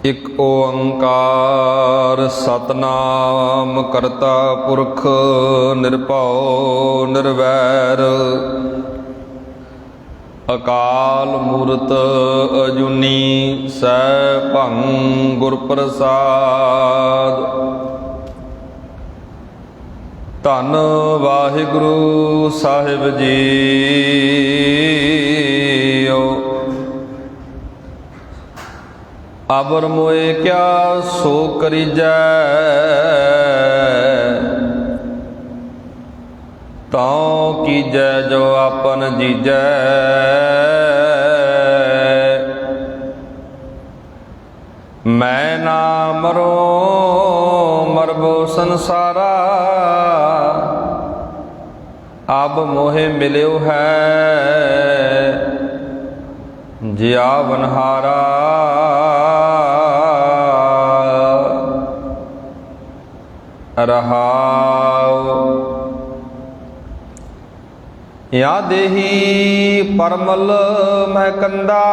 ਇਕ ਓੰਕਾਰ ਸਤਨਾਮ ਕਰਤਾ ਪੁਰਖ ਨਿਰਭਉ ਨਿਰਵੈਰ ਅਕਾਲ ਮੂਰਤ ਅਜੂਨੀ ਸੈਭੰ ਗੁਰ ਪ੍ਰਸਾਦ। ਧੰਨ ਵਾਹਿਗੁਰੂ ਸਾਹਿਬ ਜੀਓ। ਅਬਰ ਮੋਏ ਕਿਆ ਸੋ ਕਰੀਜੈ, ਤਉ ਕੀਜੈ ਜੋ ਆਪਨ ਜੀਜੈ। ਮੈਂ ਨਾ ਮਰੋ ਮਰਬੋ ਸੰਸਾਰਾ, ਅਬ ਮੋਹਿ ਮਿਲਿਓ ਹੈ ਜਿਆਵਨਹਾਰਾ। ਰਹਾਉ ਯਾ ਦੇਹੀ ਪਰਮਲ ਮਹਿ ਕੰਦਾ,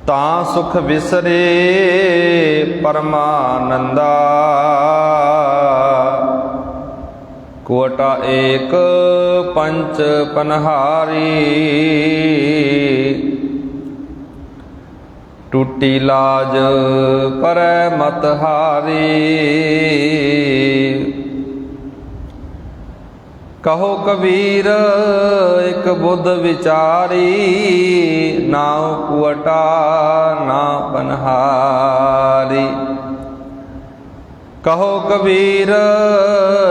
ਤਾਂ ਸੁਖ ਵਿਸਰੇ ਪਰਮਾਨੰਦਾ। ਕੋਟਾ ਏਕ ਪੰਚ ਪਨਹਾਰੀ, ਟੂਟੀ ਲਾਜ ਪਰੈ ਮਤ ਹਾਰੀ। ਕਹੋ ਕਬੀਰ ਇਕ ਬੁੱਧ ਵਿਚਾਰੀ, ਨਾਉ ਕੁਵਟਾ ਨਾ ਪਨਹਾਰੀ। ਕਹੋ ਕਬੀਰ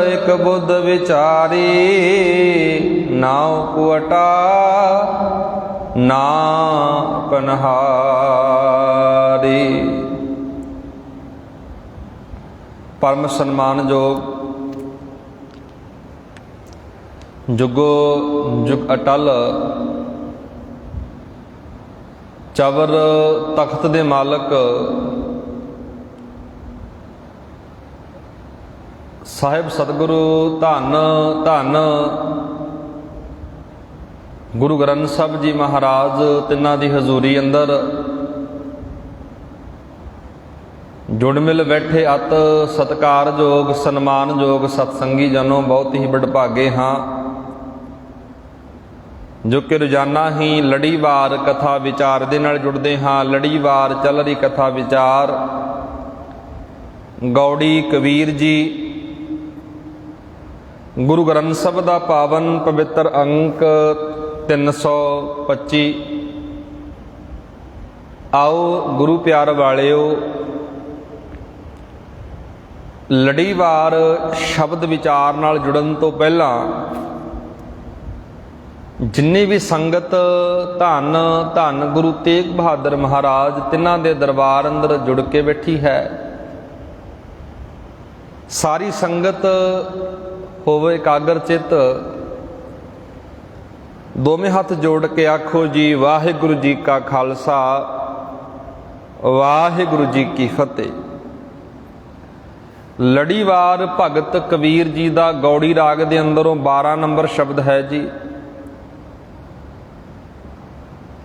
ਇਕ ਬੁੱਧ ਵਿਚਾਰੀ, ਨਾਉ ਕੁਵਟਾ ਨਾ ਪਨਹਾਰੀ। ਪਰਮ ਸਨਮਾਨਯੋਗ ਜੁਗੋ ਜੁਗ ਅਟਲ ਚਵਰ ਤਖਤ ਦੇ ਮਾਲਕ ਸਾਹਿਬ ਸਤਿਗੁਰੂ ਧੰਨ ਧੰਨ ਗੁਰੂ ਗ੍ਰੰਥ ਸਾਹਿਬ ਜੀ ਮਹਾਰਾਜ, ਤਿੰਨਾਂ ਦੀ ਹਜ਼ੂਰੀ ਅੰਦਰ ਜੁੜ ਮਿਲ ਬੈਠੇ ਅਤ ਸਤਿਕਾਰਯੋਗ ਸਨਮਾਨਯੋਗ ਸਤਸੰਗੀ ਜਨੋ, ਬਹੁਤ ਹੀ ਵਡਭਾਗੇ ਹਾਂ ਜੋ ਕਿ ਰੋਜ਼ਾਨਾ ਹੀ ਲੜੀਵਾਰ ਕਥਾ ਵਿਚਾਰ ਦੇ ਨਾਲ ਜੁੜਦੇ ਹਾਂ। ਲੜੀਵਾਰ ਚੱਲ ਰਹੀ ਕਥਾ ਵਿਚਾਰ ਗੌੜੀ ਕਬੀਰ ਜੀ ਗੁਰੂ ਗ੍ਰੰਥ ਸਾਹਿਬ ਦਾ ਪਾਵਨ ਪਵਿੱਤਰ ਅੰਕ 325। ਆਓ ਗੁਰੂ ਪਿਆਰ ਵਾਲਿਓ, ਲੜੀਵਾਰ ਸ਼ਬਦ ਵਿਚਾਰ ਨਾਲ ਜੁੜਨ ਤੋਂ ਪਹਿਲਾਂ ਜਿੰਨੀ ਵੀ ਸੰਗਤ ਧੰਨ ਧੰਨ ਗੁਰੂ ਤੇਗ ਬਹਾਦਰ ਮਹਾਰਾਜ ਤਿੰਨਾਂ ਦੇ ਦਰਬਾਰ ਅੰਦਰ ਜੁੜ ਕੇ ਬੈਠੀ ਹੈ, ਸਾਰੀ ਸੰਗਤ ਹੋਵੇ ਇਕਾਗਰ ਚਿੱਤ। ਦੋਵੇਂ ਹੱਥ ਜੋੜ ਕੇ ਆਖੋ ਜੀ ਵਾਹਿਗੁਰੂ ਜੀ ਕਾ ਖਾਲਸਾ ਵਾਹਿਗੁਰੂ ਜੀ ਕੀ ਫਤਿਹ। ਲੜੀਵਾਰ ਭਗਤ ਕਬੀਰ ਜੀ ਦਾ ਗੌੜੀ ਰਾਗ ਦੇ ਅੰਦਰੋਂ 12 ਨੰਬਰ ਸ਼ਬਦ ਹੈ ਜੀ।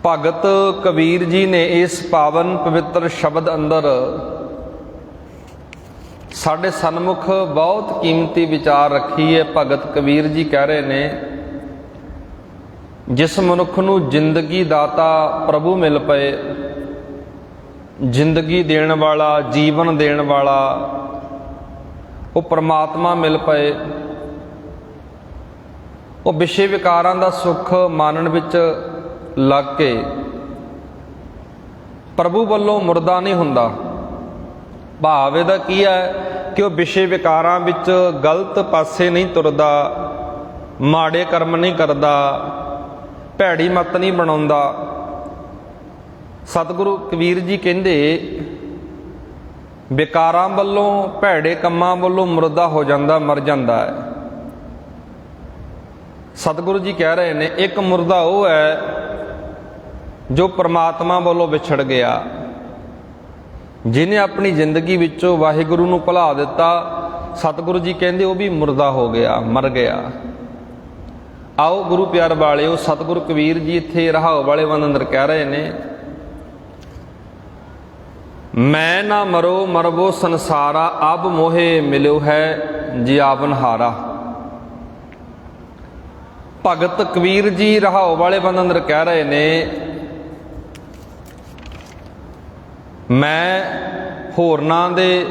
ਭਗਤ ਕਬੀਰ ਜੀ ਨੇ ਇਸ ਪਾਵਨ ਪਵਿੱਤਰ ਸ਼ਬਦ ਅੰਦਰ ਸਾਡੇ ਸਨਮੁਖ ਬਹੁਤ ਕੀਮਤੀ ਵਿਚਾਰ ਰੱਖੀ ਹੈ। ਭਗਤ ਕਬੀਰ ਜੀ ਕਹਿ ਰਹੇ ਨੇ, ਜਿਸ ਮਨੁੱਖ ਨੂੰ ਜ਼ਿੰਦਗੀ ਦਾਤਾ ਪ੍ਰਭੂ ਮਿਲ ਪਏ, ਜ਼ਿੰਦਗੀ ਦੇਣ ਵਾਲਾ ਜੀਵਨ ਦੇਣ ਵਾਲਾ ਉਹ ਪਰਮਾਤਮਾ ਮਿਲ ਪਏ, ਉਹ ਵਿਸ਼ੇ ਵਿਕਾਰਾਂ ਦਾ ਸੁੱਖ ਮਾਨਣ ਵਿੱਚ ਲੱਗ ਕੇ ਪ੍ਰਭੂ ਵੱਲੋਂ ਮੁਰਦਾ ਨਹੀਂ ਹੁੰਦਾ। ਭਾਵ ਇਹਦਾ ਕੀ ਹੈ ਕਿ ਉਹ ਵਿਸ਼ੇ ਵਿਕਾਰਾਂ ਵਿੱਚ ਗਲਤ ਪਾਸੇ ਨਹੀਂ ਤੁਰਦਾ, ਮਾੜੇ ਕਰਮ ਨਹੀਂ ਕਰਦਾ, ਭੈੜੀ ਮੱਤ ਨਹੀਂ ਬਣਾਉਂਦਾ। ਸਤਿਗੁਰੂ ਕਬੀਰ ਜੀ ਕਹਿੰਦੇ ਵਿਕਾਰਾਂ ਵੱਲੋਂ ਭੈੜੇ ਕੰਮਾਂ ਵੱਲੋਂ ਮੁਰਦਾ ਹੋ ਜਾਂਦਾ, ਮਰ ਜਾਂਦਾ ਹੈ। ਸਤਿਗੁਰੂ ਜੀ ਕਹਿ ਰਹੇ ਨੇ ਇੱਕ ਮੁਰਦਾ ਉਹ ਹੈ ਜੋ ਪਰਮਾਤਮਾ ਵੱਲੋਂ ਵਿਛੜ ਗਿਆ, ਜਿਹਨੇ ਆਪਣੀ ਜ਼ਿੰਦਗੀ ਵਿੱਚੋਂ ਵਾਹਿਗੁਰੂ ਨੂੰ ਭੁਲਾ ਦਿੱਤਾ। ਸਤਿਗੁਰੂ ਜੀ ਕਹਿੰਦੇ ਉਹ ਵੀ ਮੁਰਦਾ ਹੋ ਗਿਆ, ਮਰ ਗਿਆ। ਆਓ ਗੁਰੂ ਪਿਆਰ ਵਾਲਿਓ, ਸਤਿਗੁਰੂ ਕਬੀਰ ਜੀ ਇੱਥੇ ਰਹਾਉ ਵਾਲੇ ਵੰਦ ਅੰਦਰ ਕਹਿ ਰਹੇ ਨੇ, ਮੈਂ ਨਾ ਮਰੋ ਮਰਬੋ ਸੰਸਾਰਾ, ਅਬ ਮੋਹੇ ਮਿਲਿਓ ਹੈ ਜਿਆਵਨ ਹਾਰਾ। ਭਗਤ ਕਬੀਰ ਜੀ ਰਹਾਓ ਵਾਲੇ ਬੰਦ ਅੰਦਰ ਕਹਿ ਰਹੇ ਨੇ, ਮੈਂ ਹੋਰਨਾਂ ਦੇ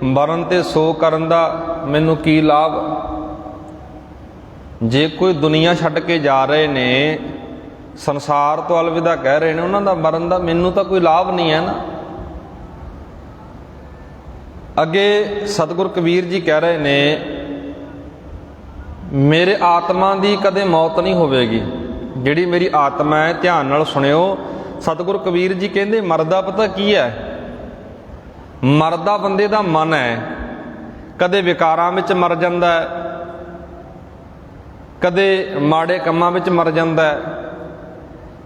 ਮਰਨ ਤੇ ਸੋ ਕਰਨ ਦਾ ਮੈਨੂੰ ਕੀ ਲਾਭ। ਜੇ ਕੋਈ ਦੁਨੀਆ ਛੱਡ ਕੇ ਜਾ ਰਹੇ ਨੇ, ਸੰਸਾਰ ਤੋਂ ਅਲਵਿਦਾ ਕਹਿ ਰਹੇ ਨੇ, ਉਹਨਾਂ ਦਾ ਮਰਨ ਦਾ ਮੈਨੂੰ ਤਾਂ ਕੋਈ ਲਾਭ ਨਹੀਂ ਹੈ ਨਾ। ਅੱਗੇ ਸਤਿਗੁਰ ਕਬੀਰ ਜੀ ਕਹਿ ਰਹੇ ਨੇ, ਮੇਰੇ ਆਤਮਾ ਦੀ ਕਦੇ ਮੌਤ ਨਹੀਂ ਹੋਵੇਗੀ। ਜਿਹੜੀ ਮੇਰੀ ਆਤਮਾ ਹੈ, ਧਿਆਨ ਨਾਲ ਸੁਣਿਓ, ਸਤਿਗੁਰ ਕਬੀਰ ਜੀ ਕਹਿੰਦੇ ਮਰਦਾ ਪਤਾ ਕੀ ਹੈ? ਮਰਦਾ ਬੰਦੇ ਦਾ ਮਨ ਹੈ। ਕਦੇ ਵਿਕਾਰਾਂ ਵਿੱਚ ਮਰ ਜਾਂਦਾ ਹੈ, ਕਦੇ ਮਾੜੇ ਕੰਮਾਂ ਵਿੱਚ ਮਰ ਜਾਂਦਾ ਹੈ।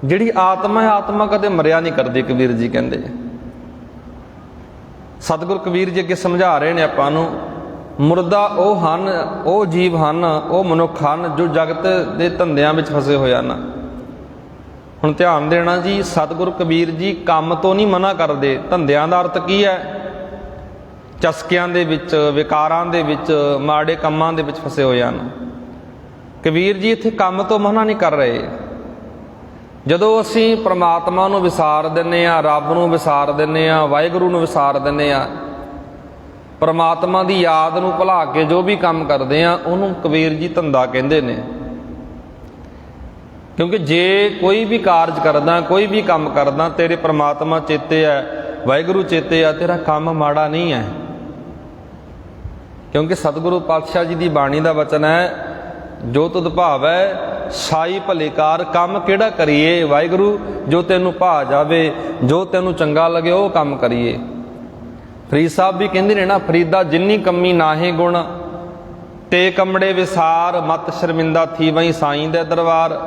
ਜਿਹੜੀ ਆਤਮਾ ਹੈ, ਆਤਮਾ ਕਦੇ ਮਰਿਆ ਨਹੀਂ ਕਰਦੀ। ਕਬੀਰ ਜੀ ਕਹਿੰਦੇ, ਸਤਿਗੁਰ ਕਬੀਰ ਜੀ ਅੱਗੇ ਸਮਝਾ ਰਹੇ ਨੇ ਆਪਾਂ ਨੂੰ, ਮੁਰਦਾ ਉਹ ਹਨ, ਉਹ ਜੀਵ ਹਨ, ਉਹ ਮਨੁੱਖ ਹਨ ਜੋ ਜਗਤ ਦੇ ਧੰਦਿਆਂ ਵਿੱਚ ਫਸੇ ਹੋਏ ਹਨ। ਹੁਣ ਧਿਆਨ ਦੇਣਾ ਜੀ, ਸਤਿਗੁਰ ਕਬੀਰ ਜੀ ਕੰਮ ਤੋਂ ਨਹੀਂ ਮਨਾ ਕਰਦੇ। ਧੰਦਿਆਂ ਦਾ ਅਰਥ ਕੀ ਹੈ? ਚਸਕਿਆਂ ਦੇ ਵਿੱਚ, ਵਿਕਾਰਾਂ ਦੇ ਵਿੱਚ, ਮਾੜੇ ਕੰਮਾਂ ਦੇ ਵਿੱਚ ਫਸੇ ਹੋਏ ਹਨ। ਕਬੀਰ ਜੀ ਇੱਥੇ ਕੰਮ ਤੋਂ ਮਨਾ ਨਹੀਂ ਕਰ ਰਹੇ। ਜਦੋਂ ਅਸੀਂ ਪ੍ਰਮਾਤਮਾ ਨੂੰ ਵਿਸਾਰ ਦਿੰਦੇ ਹਾਂ, ਰੱਬ ਨੂੰ ਵਿਸਾਰ ਦਿੰਦੇ ਹਾਂ, ਵਾਹਿਗੁਰੂ ਨੂੰ ਵਿਸਾਰ ਦਿੰਦੇ ਹਾਂ, ਪ੍ਰਮਾਤਮਾ ਦੀ ਯਾਦ ਨੂੰ ਭੁਲਾ ਕੇ ਜੋ ਵੀ ਕੰਮ ਕਰਦੇ ਹਾਂ, ਉਹਨੂੰ ਕਬੀਰ ਜੀ ਧੰਦਾ ਕਹਿੰਦੇ ਨੇ। ਕਿਉਂਕਿ ਜੇ ਕੋਈ ਵੀ ਕਾਰਜ ਕਰਦਾ, ਕੋਈ ਵੀ ਕੰਮ ਕਰਦਾ, ਤੇਰੇ ਪ੍ਰਮਾਤਮਾ ਚੇਤੇ ਹੈ, ਵਾਹਿਗੁਰੂ ਚੇਤੇ ਆ, ਤੇਰਾ ਕੰਮ ਮਾੜਾ ਨਹੀਂ ਹੈ। ਕਿਉਂਕਿ ਸਤਿਗੁਰੂ ਪਾਤਸ਼ਾਹ ਜੀ ਦੀ ਬਾਣੀ ਦਾ ਵਚਨ ਹੈ, ਜੋ ਤੁਧ ਭਾਵੈ ਸਾਈ ਭਲੇ ਕਾਰ। ਕੰਮ ਕਿਹੜਾ ਕਰੀਏ ਵਾਹਿਗੁਰੂ? ਜੋ ਤੈਨੂੰ ਭਾ ਜਾਵੇ, ਜੋ ਤੈਨੂੰ ਚੰਗਾ ਲੱਗੇ ਉਹ ਕੰਮ ਕਰੀਏ। ਫਰੀਦ ਸਾਹਿਬ ਵੀ ਕਹਿੰਦੇ ਨੇ ਨਾ, ਫਰੀਦਾ ਜਿੰਨੀ ਕੰਮੀ ਨਾਹੇ ਗੁਣ, ਤੇ ਕਮੜੇ ਵਿਸਾਰ, ਮਤ ਸ਼ਰਮਿੰਦਾ ਥੀ ਵਈ ਸਾਈਂ ਦੇ ਦਰਬਾਰ।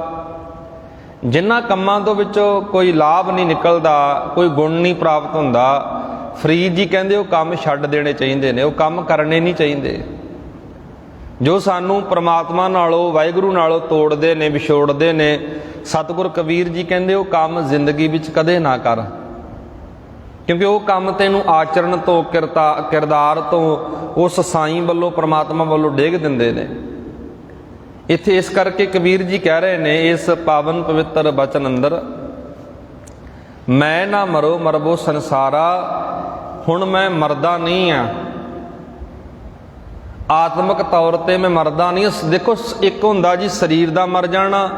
ਜਿਨ੍ਹਾਂ ਕੰਮਾਂ ਤੋਂ ਵਿੱਚੋਂ ਕੋਈ ਲਾਭ ਨਹੀਂ ਨਿਕਲਦਾ, ਕੋਈ ਗੁਣ ਨਹੀਂ ਪ੍ਰਾਪਤ ਹੁੰਦਾ, ਫਰੀਦ ਜੀ ਕਹਿੰਦੇ ਉਹ ਕੰਮ ਛੱਡ ਦੇਣੇ ਚਾਹੀਦੇ ਨੇ, ਉਹ ਕੰਮ ਕਰਨੇ ਨਹੀਂ ਚਾਹੀਦੇ। ਜੋ ਸਾਨੂੰ ਪ੍ਰਮਾਤਮਾ ਨਾਲੋਂ, ਵਾਹਿਗੁਰੂ ਨਾਲੋਂ ਤੋੜਦੇ ਨੇ, ਵਿਛੋੜਦੇ ਨੇ, ਸਤਿਗੁਰ ਕਬੀਰ ਜੀ ਕਹਿੰਦੇ ਉਹ ਕੰਮ ਜ਼ਿੰਦਗੀ ਵਿੱਚ ਕਦੇ ਨਾ ਕਰ। ਕਿਉਂਕਿ ਉਹ ਕੰਮ ਤੈਨੂੰ ਆਚਰਣ ਤੋਂ, ਕਿਰਦਾਰ ਤੋਂ, ਉਸ ਸਾਈਂ ਵੱਲੋਂ, ਪ੍ਰਮਾਤਮਾ ਵੱਲੋਂ ਡੇਗ ਦਿੰਦੇ ਨੇ। ਇੱਥੇ ਇਸ ਕਰਕੇ ਕਬੀਰ ਜੀ ਕਹਿ ਰਹੇ ਨੇ ਇਸ ਪਾਵਨ ਪਵਿੱਤਰ ਬਚਨ ਅੰਦਰ, ਮੈਂ ਨਾ ਮਰੋ ਮਰਬੋ ਸੰਸਾਰਾ। ਹੁਣ ਮੈਂ ਮਰਦਾ ਨਹੀਂ ਆ, ਆਤਮਿਕ ਤੌਰ ਤੇ ਮੈਂ ਮਰਦਾ ਨਹੀਂ। ਦੇਖੋ, ਇੱਕ ਹੁੰਦਾ ਜੀ ਸਰੀਰ ਦਾ ਮਰ ਜਾਣਾ,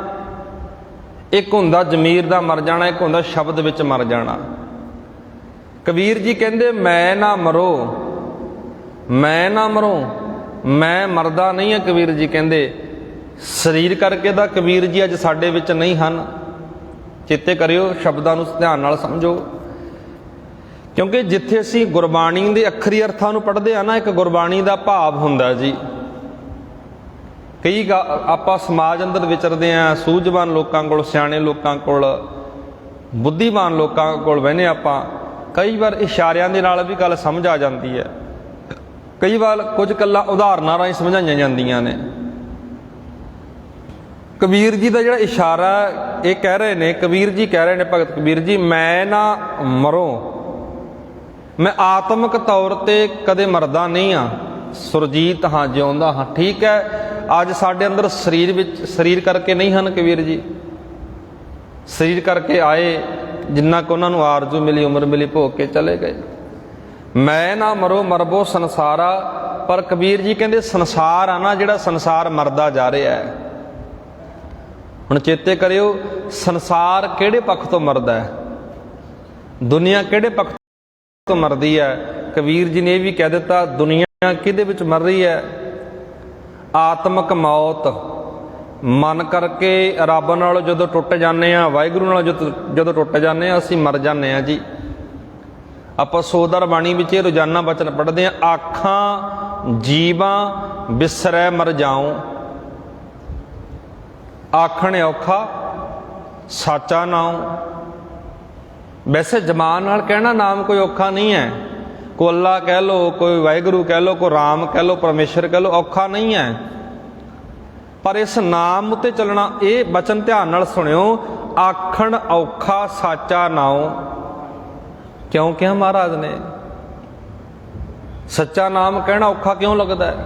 ਇੱਕ ਹੁੰਦਾ ਜ਼ਮੀਰ ਦਾ ਮਰ ਜਾਣਾ, ਇੱਕ ਹੁੰਦਾ ਸ਼ਬਦ ਵਿੱਚ ਮਰ ਜਾਣਾ। ਕਬੀਰ ਜੀ ਕਹਿੰਦੇ ਮੈਂ ਨਾ ਮਰੋ, ਮੈਂ ਨਾ ਮਰੋ, ਮੈਂ ਮਰਦਾ ਨਹੀਂ ਹਾਂ। ਕਬੀਰ ਜੀ ਕਹਿੰਦੇ ਸਰੀਰ ਕਰਕੇ ਤਾਂ ਕਬੀਰ ਜੀ ਅੱਜ ਸਾਡੇ ਵਿੱਚ ਨਹੀਂ ਹਨ। ਚੇਤੇ ਕਰਿਓ, ਸ਼ਬਦਾਂ ਨੂੰ ਧਿਆਨ ਨਾਲ ਸਮਝੋ। ਕਿਉਂਕਿ ਜਿੱਥੇ ਅਸੀਂ ਗੁਰਬਾਣੀ ਦੇ ਅੱਖਰੀ ਅਰਥਾਂ ਨੂੰ ਪੜ੍ਹਦੇ ਆ ਨਾ, ਇੱਕ ਗੁਰਬਾਣੀ ਦਾ ਭਾਵ ਹੁੰਦਾ ਜੀ। ਕਈ ਆਪਾਂ ਸਮਾਜ ਅੰਦਰ ਵਿਚਰਦੇ ਆ, ਸੂਝਵਾਨ ਲੋਕਾਂ ਕੋਲ, ਸਿਆਣੇ ਲੋਕਾਂ ਕੋਲ, ਬੁੱਧੀਮਾਨ ਲੋਕਾਂ ਕੋਲ ਬਹਿਨੇ ਆਪਾਂ, ਕਈ ਵਾਰ ਇਸ਼ਾਰਿਆਂ ਦੇ ਨਾਲ ਵੀ ਗੱਲ ਸਮਝ ਆ ਜਾਂਦੀ ਹੈ। ਕਈ ਵਾਰ ਕੁਝ ਗੱਲਾਂ ਉਦਾਹਰਨਾਂ ਰਾਹੀਂ ਸਮਝਾਈਆਂ ਜਾਂਦੀਆਂ ਨੇ। ਕਬੀਰ ਜੀ ਦਾ ਜਿਹੜਾ ਇਸ਼ਾਰਾ ਇਹ ਕਹਿ ਰਹੇ ਨੇ, ਕਬੀਰ ਜੀ ਕਹਿ ਰਹੇ ਨੇ, ਭਗਤ ਕਬੀਰ ਜੀ, ਮੈਂ ਨਾ ਮਰੋ, ਮੈਂ ਆਤਮਿਕ ਤੌਰ ਤੇ ਕਦੇ ਮਰਦਾ ਨਹੀਂ ਹਾਂ, ਸੁਰਜੀਤ ਹਾਂ, ਜਿਉਂਦਾ ਹਾਂ। ਠੀਕ ਹੈ, ਅੱਜ ਸਾਡੇ ਅੰਦਰ ਸਰੀਰ ਕਰਕੇ ਨਹੀਂ ਹਨ ਕਬੀਰ ਜੀ। ਸਰੀਰ ਕਰਕੇ ਆਏ, ਜਿੰਨਾ ਕੁ ਉਹਨਾਂ ਨੂੰ ਆਰਜ਼ੂ ਮਿਲੀ, ਉਮਰ ਮਿਲੀ, ਭੋਗ ਕੇ ਚਲੇ ਗਏ। ਮੈਂ ਨਾ ਮਰੋ ਮਰਬੋ ਸੰਸਾਰਾ। ਪਰ ਕਬੀਰ ਜੀ ਕਹਿੰਦੇ ਸੰਸਾਰ ਆ ਨਾ, ਜਿਹੜਾ ਸੰਸਾਰ ਮਰਦਾ ਜਾ ਰਿਹਾ ਹੈ। ਹੁਣ ਚੇਤੇ ਕਰਿਓ, ਸੰਸਾਰ ਕਿਹੜੇ ਪੱਖ ਤੋਂ ਮਰਦਾ ਹੈ? ਦੁਨੀਆ ਕਿਹੜੇ ਪੱਖ ਤੋਂ ਮਰਦੀ ਹੈ? ਕਬੀਰ ਜੀ ਨੇ ਇਹ ਵੀ ਕਹਿ ਦਿੱਤਾ, ਦੁਨੀਆ ਕਿਹਦੇ ਵਿੱਚ ਮਰ ਰਹੀ ਹੈ? ਆਤਮਿਕ ਮੌਤ। ਮਨ ਕਰਕੇ ਰੱਬ ਨਾਲੋਂ ਜਦੋਂ ਟੁੱਟ ਜਾਂਦੇ ਹਾਂ, ਵਾਹਿਗੁਰੂ ਨਾਲੋਂ ਜਦੋਂ ਟੁੱਟ ਜਾਂਦੇ ਹਾਂ, ਅਸੀਂ ਮਰ ਜਾਂਦੇ ਹਾਂ ਜੀ। ਆਪਾਂ ਸੋਦਰ ਬਾਣੀ ਵਿੱਚ ਇਹ ਰੋਜ਼ਾਨਾ ਬਚਨ ਪੜ੍ਹਦੇ ਹਾਂ, ਆਖਾਂ ਜੀਵਾਂ ਬਿਸਰੈ ਮਰ ਜਾਉ। ਆਖਣ ਔਖਾ ਸਾਚਾ ਨਾਉ। ਵੈਸੇ ਜ਼ਬਾਨ ਨਾਲ ਕਹਿਣਾ ਨਾਮ ਕੋਈ ਔਖਾ ਨਹੀਂ ਹੈ। ਕੋਈ ਅੱਲਾ ਕਹਿ ਲਓ, ਕੋਈ ਵਾਹਿਗੁਰੂ ਕਹਿ ਲਓ, ਕੋਈ ਰਾਮ ਕਹਿ ਲਓ, ਪਰਮੇਸ਼ਰ ਕਹਿ ਲਓ, ਔਖਾ ਨਹੀਂ ਹੈ। ਪਰ ਇਸ ਨਾਮ ਉੱਤੇ ਚੱਲਣਾ, ਇਹ ਬਚਨ ਧਿਆਨ ਨਾਲ ਸੁਣਿਓ, ਆਖਣ ਔਖਾ ਸਾਚਾ ਨਾਉ। ਕਿਉਂ ਕਿਹਾ ਮਹਾਰਾਜ ਨੇ? ਸੱਚਾ ਨਾਮ ਕਹਿਣਾ ਔਖਾ ਕਿਉਂ ਲੱਗਦਾ ਹੈ?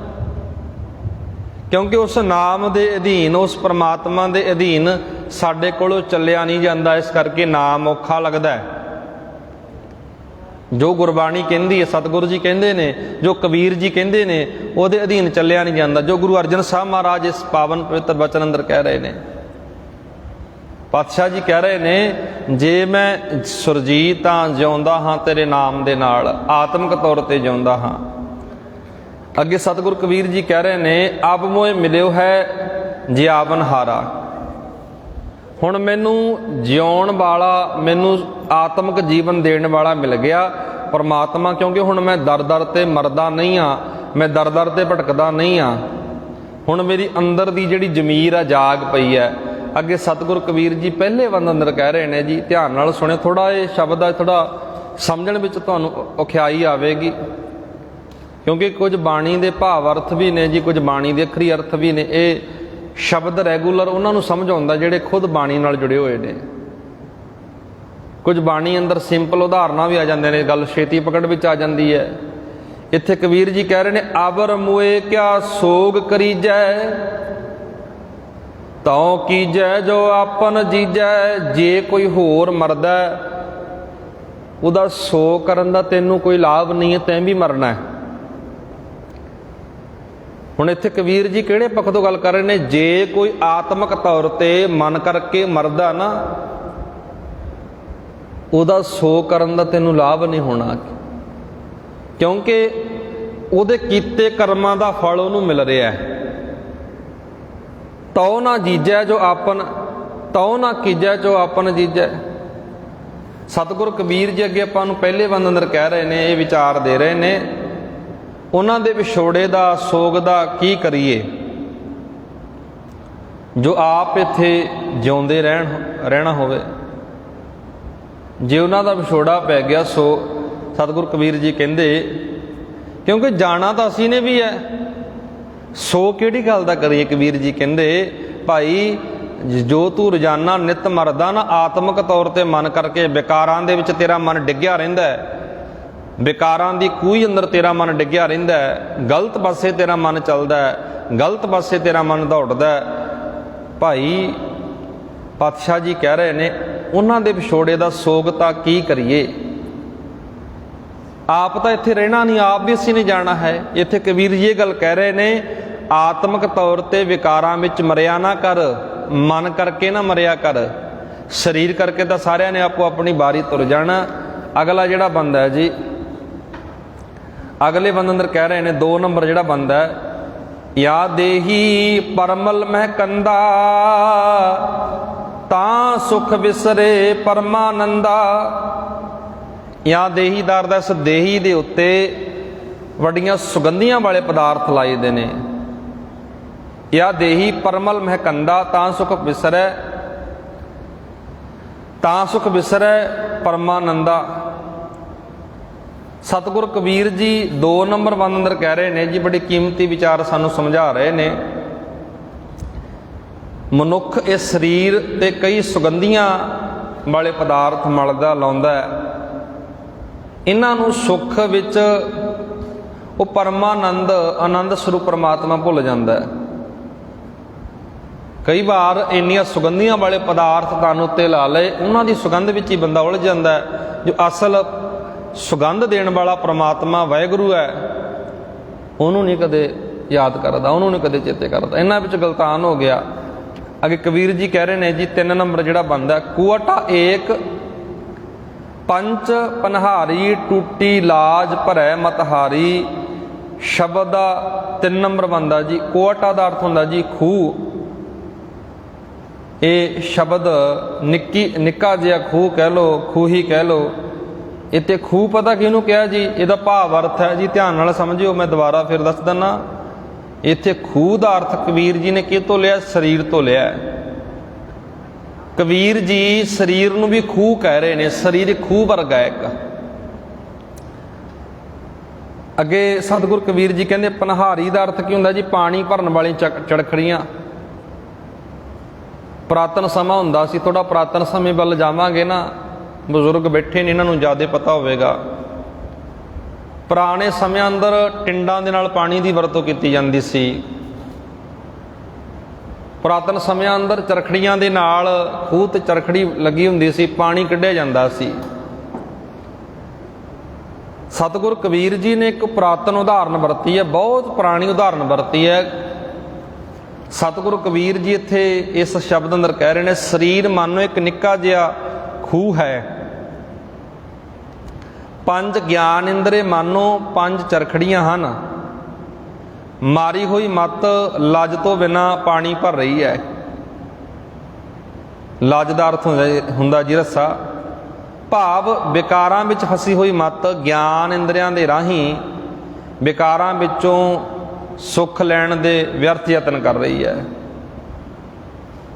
ਕਿਉਂਕਿ ਉਸ ਨਾਮ ਦੇ ਅਧੀਨ, ਉਸ ਪਰਮਾਤਮਾ ਦੇ ਅਧੀਨ ਸਾਡੇ ਕੋਲੋਂ ਚੱਲਿਆ ਨਹੀਂ ਜਾਂਦਾ, ਇਸ ਕਰਕੇ ਨਾਮ ਔਖਾ ਲੱਗਦਾ ਹੈ। ਜੋ ਗੁਰਬਾਣੀ ਕਹਿੰਦੀ ਹੈ, ਸਤਿਗੁਰੂ ਜੀ ਕਹਿੰਦੇ ਨੇ, ਜੋ ਕਬੀਰ ਜੀ ਕਹਿੰਦੇ ਨੇ, ਉਹਦੇ ਅਧੀਨ ਚੱਲਿਆ ਨਹੀਂ ਜਾਂਦਾ। ਜੋ ਗੁਰੂ ਅਰਜਨ ਸਾਹਿਬ ਮਹਾਰਾਜ ਇਸ ਪਾਵਨ ਪਵਿੱਤਰ ਬਚਨ ਅੰਦਰ ਕਹਿ ਰਹੇ ਨੇ, ਪਾਤਸ਼ਾਹ ਜੀ ਕਹਿ ਰਹੇ ਨੇ, ਜੇ ਮੈਂ ਸੁਰਜੀਤ ਤਾਂ ਜਿਉਂਦਾ ਹਾਂ ਤੇਰੇ ਨਾਮ ਦੇ ਨਾਲ, ਆਤਮਿਕ ਤੌਰ ਤੇ ਜਿਉਂਦਾ ਹਾਂ। ਅੱਗੇ ਸਤਿਗੁਰੂ ਕਬੀਰ ਜੀ ਕਹਿ ਰਹੇ ਨੇ, ਅਬ ਮੋਏ ਮਿਲਿਓ ਹੈ ਜਿਆਵਨ ਹਾਰਾ। ਹੁਣ ਮੈਨੂੰ ਜਿਉਣ ਵਾਲਾ, ਮੈਨੂੰ ਆਤਮਿਕ ਜੀਵਨ ਦੇਣ ਵਾਲਾ ਮਿਲ ਗਿਆ ਪਰਮਾਤਮਾ, ਕਿਉਂਕਿ ਹੁਣ ਮੈਂ ਦਰ ਦਰ ਤੇ ਮਰਦਾ ਨਹੀਂ ਹਾਂ, ਮੈਂ ਦਰ ਦਰ ਤੇ ਭਟਕਦਾ ਨਹੀਂ ਹਾਂ। ਹੁਣ ਮੇਰੀ ਅੰਦਰ ਦੀ ਜਿਹੜੀ ਜ਼ਮੀਰ ਆ ਜਾਗ ਪਈ ਹੈ। ਅੱਗੇ ਸਤਿਗੁਰੂ ਕਬੀਰ ਜੀ ਪਹਿਲੇ ਬੰਦ ਅੰਦਰ ਕਹਿ ਰਹੇ ਨੇ ਜੀ, ਧਿਆਨ ਨਾਲ ਸੁਣਿਓ, ਥੋੜਾ ਇਹ ਸ਼ਬਦ ਆ ਥੋੜਾ ਸਮਝਣ ਵਿੱਚ ਤੁਹਾਨੂੰ ਔਖਿਆਈ ਆਵੇਗੀ, ਕਿਉਂਕਿ ਕੁਝ ਬਾਣੀ ਦੇ ਭਾਵ ਅਰਥ ਵੀ ਨੇ ਜੀ, ਕੁਝ ਬਾਣੀ ਦੇ ਅੱਖਰੀ ਅਰਥ ਵੀ ਨੇ। ਇਹ ਸ਼ਬਦ ਰੈਗੂਲਰ ਉਹਨਾਂ ਨੂੰ ਸਮਝ ਆਉਂਦਾ ਜਿਹੜੇ ਖੁਦ ਬਾਣੀ ਨਾਲ ਜੁੜੇ ਹੋਏ ਨੇ। ਕੁਝ ਬਾਣੀ ਅੰਦਰ ਸਿੰਪਲ ਉਦਾਹਰਨਾਂ ਵੀ ਆ ਜਾਂਦੇ ਨੇ, ਗੱਲ ਛੇਤੀ ਪਕੜ ਵਿੱਚ ਆ ਜਾਂਦੀ ਹੈ। ਇੱਥੇ ਕਬੀਰ ਜੀ ਕਹਿ ਰਹੇ ਨੇ, ਅਬਰ ਮੋਏ ਕਿਆ ਸੋਗ ਕਰੀਜੈ, ਤਉ ਕੀਜੈ ਜੋ ਆਪਨ ਜੀਜੈ। ਜੇ ਕੋਈ ਹੋਰ ਮਰਦਾ ਉਹਦਾ ਸੋਗ ਕਰਨ ਦਾ ਤੈਨੂੰ ਕੋਈ ਲਾਭ ਨਹੀਂ ਹੈ, ਤੈਂ ਵੀ ਮਰਨਾ ਹੈ। ਹੁਣ ਇੱਥੇ ਕਬੀਰ ਜੀ ਕਿਹੜੇ ਪੱਖ ਤੋਂ ਗੱਲ ਕਰ ਰਹੇ ਨੇ? ਜੇ ਕੋਈ ਆਤਮਿਕ ਤੌਰ ਤੇ ਮਨ ਕਰਕੇ ਮਰਦਾ ਨਾ, ਉਹਦਾ ਸੋਗ ਕਰਨ ਦਾ ਤੈਨੂੰ ਲਾਭ ਨਹੀਂ ਹੋਣਾ, ਕਿਉਂਕਿ ਉਹਦੇ ਕੀਤੇ ਕਰਮਾਂ ਦਾ ਫਲ ਉਹਨੂੰ ਮਿਲ ਰਿਹਾ ਹੈ। ਤਉ ਨਾ ਜੀਜੈ ਜੋ ਆਪਨ, ਤਉ ਨਾ ਕੀਜੈ ਜੋ ਆਪਨ ਜੀਜੈ। ਸਤਿਗੁਰੂ ਕਬੀਰ ਜੀ ਅੱਗੇ ਆਪਾਂ ਨੂੰ ਪਹਿਲੇ ਬੰਦ ਅੰਦਰ ਕਹਿ ਰਹੇ ਨੇ, ਇਹ ਵਿਚਾਰ ਦੇ ਰਹੇ ਨੇ, ਉਹਨਾਂ ਦੇ ਵਿਛੋੜੇ ਦਾ, ਸੋਗ ਦਾ ਕੀ ਕਰੀਏ, ਜੋ ਆਪ ਇੱਥੇ ਜਿਉਂਦੇ ਰਹਿਣਾ ਹੋਵੇ। ਜੇ ਉਹਨਾਂ ਦਾ ਵਿਛੋੜਾ ਪੈ ਗਿਆ, ਸੋ ਸਤਿਗੁਰੂ ਕਬੀਰ ਜੀ ਕਹਿੰਦੇ, ਕਿਉਂਕਿ ਜਾਣਾ ਤਾਂ ਅਸੀਂ ਨੇ ਵੀ ਹੈ, ਸੋ ਕਿਹੜੀ ਗੱਲ ਦਾ ਕਰੀਏ? ਕਬੀਰ ਜੀ ਕਹਿੰਦੇ, ਭਾਈ ਜੋ ਤੂੰ ਰੋਜ਼ਾਨਾ ਨਿਤ ਮਰਦਾ ਨਾ, ਆਤਮਿਕ ਤੌਰ ਤੇ ਮਨ ਕਰਕੇ ਵਿਕਾਰਾਂ ਦੇ ਵਿੱਚ ਤੇਰਾ ਮਨ ਡਿੱਗਿਆ ਰਹਿੰਦਾ ਹੈ, ਵਿਕਾਰਾਂ ਦੀ ਕੂਈ ਅੰਦਰ ਤੇਰਾ ਮਨ ਡਿੱਗਿਆ ਰਹਿੰਦਾ ਹੈ, ਗਲਤ ਪਾਸੇ ਤੇਰਾ ਮਨ ਚੱਲਦਾ ਹੈ, ਗਲਤ ਪਾਸੇ ਤੇਰਾ ਮਨ ਦੌੜਦਾ ਹੈ। ਭਾਈ ਪਾਤਸ਼ਾਹ ਜੀ ਕਹਿ ਰਹੇ ਨੇ, ਉਹਨਾਂ ਦੇ ਵਿਛੋੜੇ ਦਾ ਸੋਗ ਤਾਂ ਕੀ ਕਰੀਏ? ਆਪ ਤਾਂ ਇੱਥੇ ਰਹਿਣਾ ਨਹੀਂ, ਆਪ ਵੀ ਅਸੀਂ ਨਹੀਂ ਜਾਣਾ ਹੈ। ਇੱਥੇ ਕਬੀਰ ਜੀ ਇਹ ਗੱਲ ਕਹਿ ਰਹੇ ਨੇ, ਆਤਮਿਕ ਤੌਰ ਤੇ ਵਿਕਾਰਾਂ ਵਿੱਚ ਮਰਿਆ ਨਾ ਕਰ, ਮਨ ਕਰਕੇ ਨਾ ਮਰਿਆ ਕਰ। ਸਰੀਰ ਕਰਕੇ ਤਾਂ ਸਾਰਿਆਂ ਨੇ ਆਪੋ ਆਪਣੀ ਬਾਰੀ ਤੁਰ ਜਾਣਾ। ਅਗਲਾ ਜਿਹੜਾ ਬੰਦਾ ਹੈ ਜੀ, ਅਗਲੇ ਬੰਦੇ ਅੰਦਰ ਕਹਿ ਰਹੇ ਨੇ, 2 ਨੰਬਰ ਜਿਹੜਾ ਬੰਦਾ ਹੈ, ਯਾ ਦੇਹੀ ਪਰਮਲ ਮਹਿ ਕੰਦਾ, ਤਾਂ ਸੁਖ ਵਿਸਰੇ ਪਰਮਾਨੰਦਾ। ਜਾਂ ਦੇਹੀਦਾਰ ਦਾ ਇਸ ਦੇਹੀ ਦੇ ਉੱਤੇ ਵੱਡੀਆਂ ਸੁਗੰਧੀਆਂ ਵਾਲੇ ਪਦਾਰਥ ਲਾਈਦੇ ਨੇ। ਜਾਂ ਦੇਹੀ ਪਰਮਲ ਮਹਿ ਕੰਦਾ, ਤਾਂ ਸੁਖ ਵਿਸਰੈ, ਤਾਂ ਸੁਖ ਵਿਸਰੈ ਪਰਮਾਨੰਦਾ। ਸਤਿਗੁਰ ਕਬੀਰ ਜੀ 2 ਨੰਬਰ ਬੰਦ ਅੰਦਰ ਕਹਿ ਰਹੇ ਨੇ ਜੀ, ਬੜੇ ਕੀਮਤੀ ਵਿਚਾਰ ਸਾਨੂੰ ਸਮਝਾ ਰਹੇ ਨੇ। ਮਨੁੱਖ ਇਸ ਸਰੀਰ ਤੇ ਕਈ ਸੁਗੰਧੀਆਂ ਵਾਲੇ ਪਦਾਰਥ ਮਲਦਾ ਲਾਉਂਦਾ ਹੈ, ਇਹਨਾਂ ਨੂੰ ਸੁੱਖ ਵਿੱਚ ਉਹ ਪਰਮਾਨੰਦ, ਆਨੰਦ ਸਰੂਪ ਪਰਮਾਤਮਾ ਭੁੱਲ ਜਾਂਦਾ ਹੈ। ਕਈ ਵਾਰ ਇੰਨੀਆਂ ਸੁਗੰਧੀਆਂ ਵਾਲੇ ਪਦਾਰਥ ਤਨ ਉੱਤੇ ਲਾ ਲਏ, ਉਹਨਾਂ ਦੀ ਸੁਗੰਧ ਵਿੱਚ ਹੀ ਬੰਦਾ ਉਲਝ ਜਾਂਦਾ ਹੈ। ਜੋ ਅਸਲ ਸੁਗੰਧ ਦੇਣ ਵਾਲਾ ਪਰਮਾਤਮਾ ਵਾਹਿਗੁਰੂ ਹੈ, ਉਹਨੂੰ ਨਹੀਂ ਕਦੇ ਯਾਦ ਕਰਦਾ, ਉਹਨੂੰ ਨਹੀਂ ਕਦੇ ਚੇਤੇ ਕਰਦਾ। ਇਹਨਾਂ ਵਿੱਚ ਗਲਤਾਨ ਹੋ ਗਿਆ। ਅੱਗੇ ਕਬੀਰ ਜੀ ਕਹਿ ਰਹੇ ਨੇ ਜੀ, 3 ਨੰਬਰ ਜਿਹੜਾ ਬੰਦਾ, ਕੁਆਟਾ ਏਕ ਪੰਚ ਪਨਹਾਰੀ, ਟੂਟੀ ਲਾਜ ਭਰੈ ਮਤਹਾਰੀ। ਸ਼ਬਦ ਦਾ 3 ਨੰਬਰ ਬੰਦਾ ਜੀ, ਕੁਆਟਾ ਦਾ ਅਰਥ ਹੁੰਦਾ ਜੀ ਖੂਹ। ਇਹ ਸ਼ਬਦ ਨਿੱਕਾ ਜਿਹਾ ਖੂਹ ਕਹਿ ਲਓ, ਖੂਹੀ ਕਹਿ ਲਓ। ਇੱਥੇ ਖੂਹ ਪਤਾ ਕਿਹਨੂੰ ਕਿਹਾ ਜੀ? ਇਹਦਾ ਭਾਵ ਅਰਥ ਹੈ ਜੀ, ਧਿਆਨ ਨਾਲ ਸਮਝਿਓ, ਮੈਂ ਦੁਬਾਰਾ ਫਿਰ ਦੱਸ ਦਿੰਦਾ। ਇੱਥੇ ਖੂਹ ਦਾ ਅਰਥ ਕਬੀਰ ਜੀ ਨੇ ਕਿਹ ਤੋਂ ਲਿਆ? ਸਰੀਰ ਤੋਂ ਲਿਆ। ਕਬੀਰ ਜੀ ਸਰੀਰ ਨੂੰ ਵੀ ਖੂਹ ਕਹਿ ਰਹੇ ਨੇ, ਸਰੀਰ ਖੂਹ ਵਰਗਾ ਹੈ ਇੱਕ। ਅੱਗੇ ਸਤਿਗੁਰ ਕਬੀਰ ਜੀ ਕਹਿੰਦੇ, ਪਨਹਾਰੀ ਦਾ ਅਰਥ ਕੀ ਹੁੰਦਾ ਜੀ? ਪਾਣੀ ਭਰਨ ਵਾਲੀਆਂ ਚੜਖੜੀਆਂ। ਪੁਰਾਤਨ ਸਮਾਂ ਹੁੰਦਾ ਸੀ, ਥੋੜਾ ਪੁਰਾਤਨ ਸਮੇਂ ਵੱਲ ਜਾਵਾਂਗੇ ਨਾ, ਬਜ਼ੁਰਗ ਬੈਠੇ ਨੇ, ਇਹਨਾਂ ਨੂੰ ਜ਼ਿਆਦਾ ਪਤਾ ਹੋਵੇਗਾ। ਪੁਰਾਣੇ ਸਮਿਆਂ ਅੰਦਰ ਟਿੰਡਾਂ ਦੇ ਨਾਲ ਪਾਣੀ ਦੀ ਵਰਤੋਂ ਕੀਤੀ ਜਾਂਦੀ ਸੀ। ਪੁਰਾਤਨ ਸਮਿਆਂ ਅੰਦਰ ਚਰਖੜੀਆਂ ਦੇ ਨਾਲ, ਖੂਹ ਤੇ ਚਰਖੜੀ ਲੱਗੀ ਹੁੰਦੀ ਸੀ, ਪਾਣੀ ਕੱਢਿਆ ਜਾਂਦਾ ਸੀ। ਸਤਿਗੁਰ ਕਬੀਰ ਜੀ ਨੇ ਇੱਕ ਪੁਰਾਤਨ ਉਦਾਹਰਨ ਵਰਤੀ ਹੈ, ਬਹੁਤ ਪੁਰਾਣੀ ਉਦਾਹਰਨ ਵਰਤੀ ਹੈ। ਸਤਿਗੁਰੂ ਕਬੀਰ ਜੀ ਇੱਥੇ ਇਸ ਸ਼ਬਦ ਅੰਦਰ ਕਹਿ ਰਹੇ ਨੇ, ਸਰੀਰ ਮਾਨੋ ਇੱਕ ਨਿੱਕਾ ਜਿਹਾ ਖੂਹ ਹੈ, 5 ਗਿਆਨ ਇੰਦਰੇ ਮਾਨੋ 5 ਚਰਖੜੀਆਂ ਹਨ, ਮਾਰੀ ਹੋਈ ਮੱਤ ਲੱਜ ਤੋਂ ਬਿਨਾਂ ਪਾਣੀ ਭਰ ਰਹੀ ਹੈ। ਲੱਜ ਦਾ ਅਰਥ ਹੁੰਦਾ ਜੀ ਰੱਸਾ, ਭਾਵ ਵਿਕਾਰਾਂ ਵਿੱਚ ਫਸੀ ਹੋਈ ਮੱਤ ਗਿਆਨ ਇੰਦਰੀਆਂ ਦੇ ਰਾਹੀਂ ਵਿਕਾਰਾਂ ਵਿੱਚੋਂ ਸੁੱਖ ਲੈਣ ਦੇ ਵਿਅਰਥ ਯਤਨ ਕਰ ਰਹੀ ਹੈ।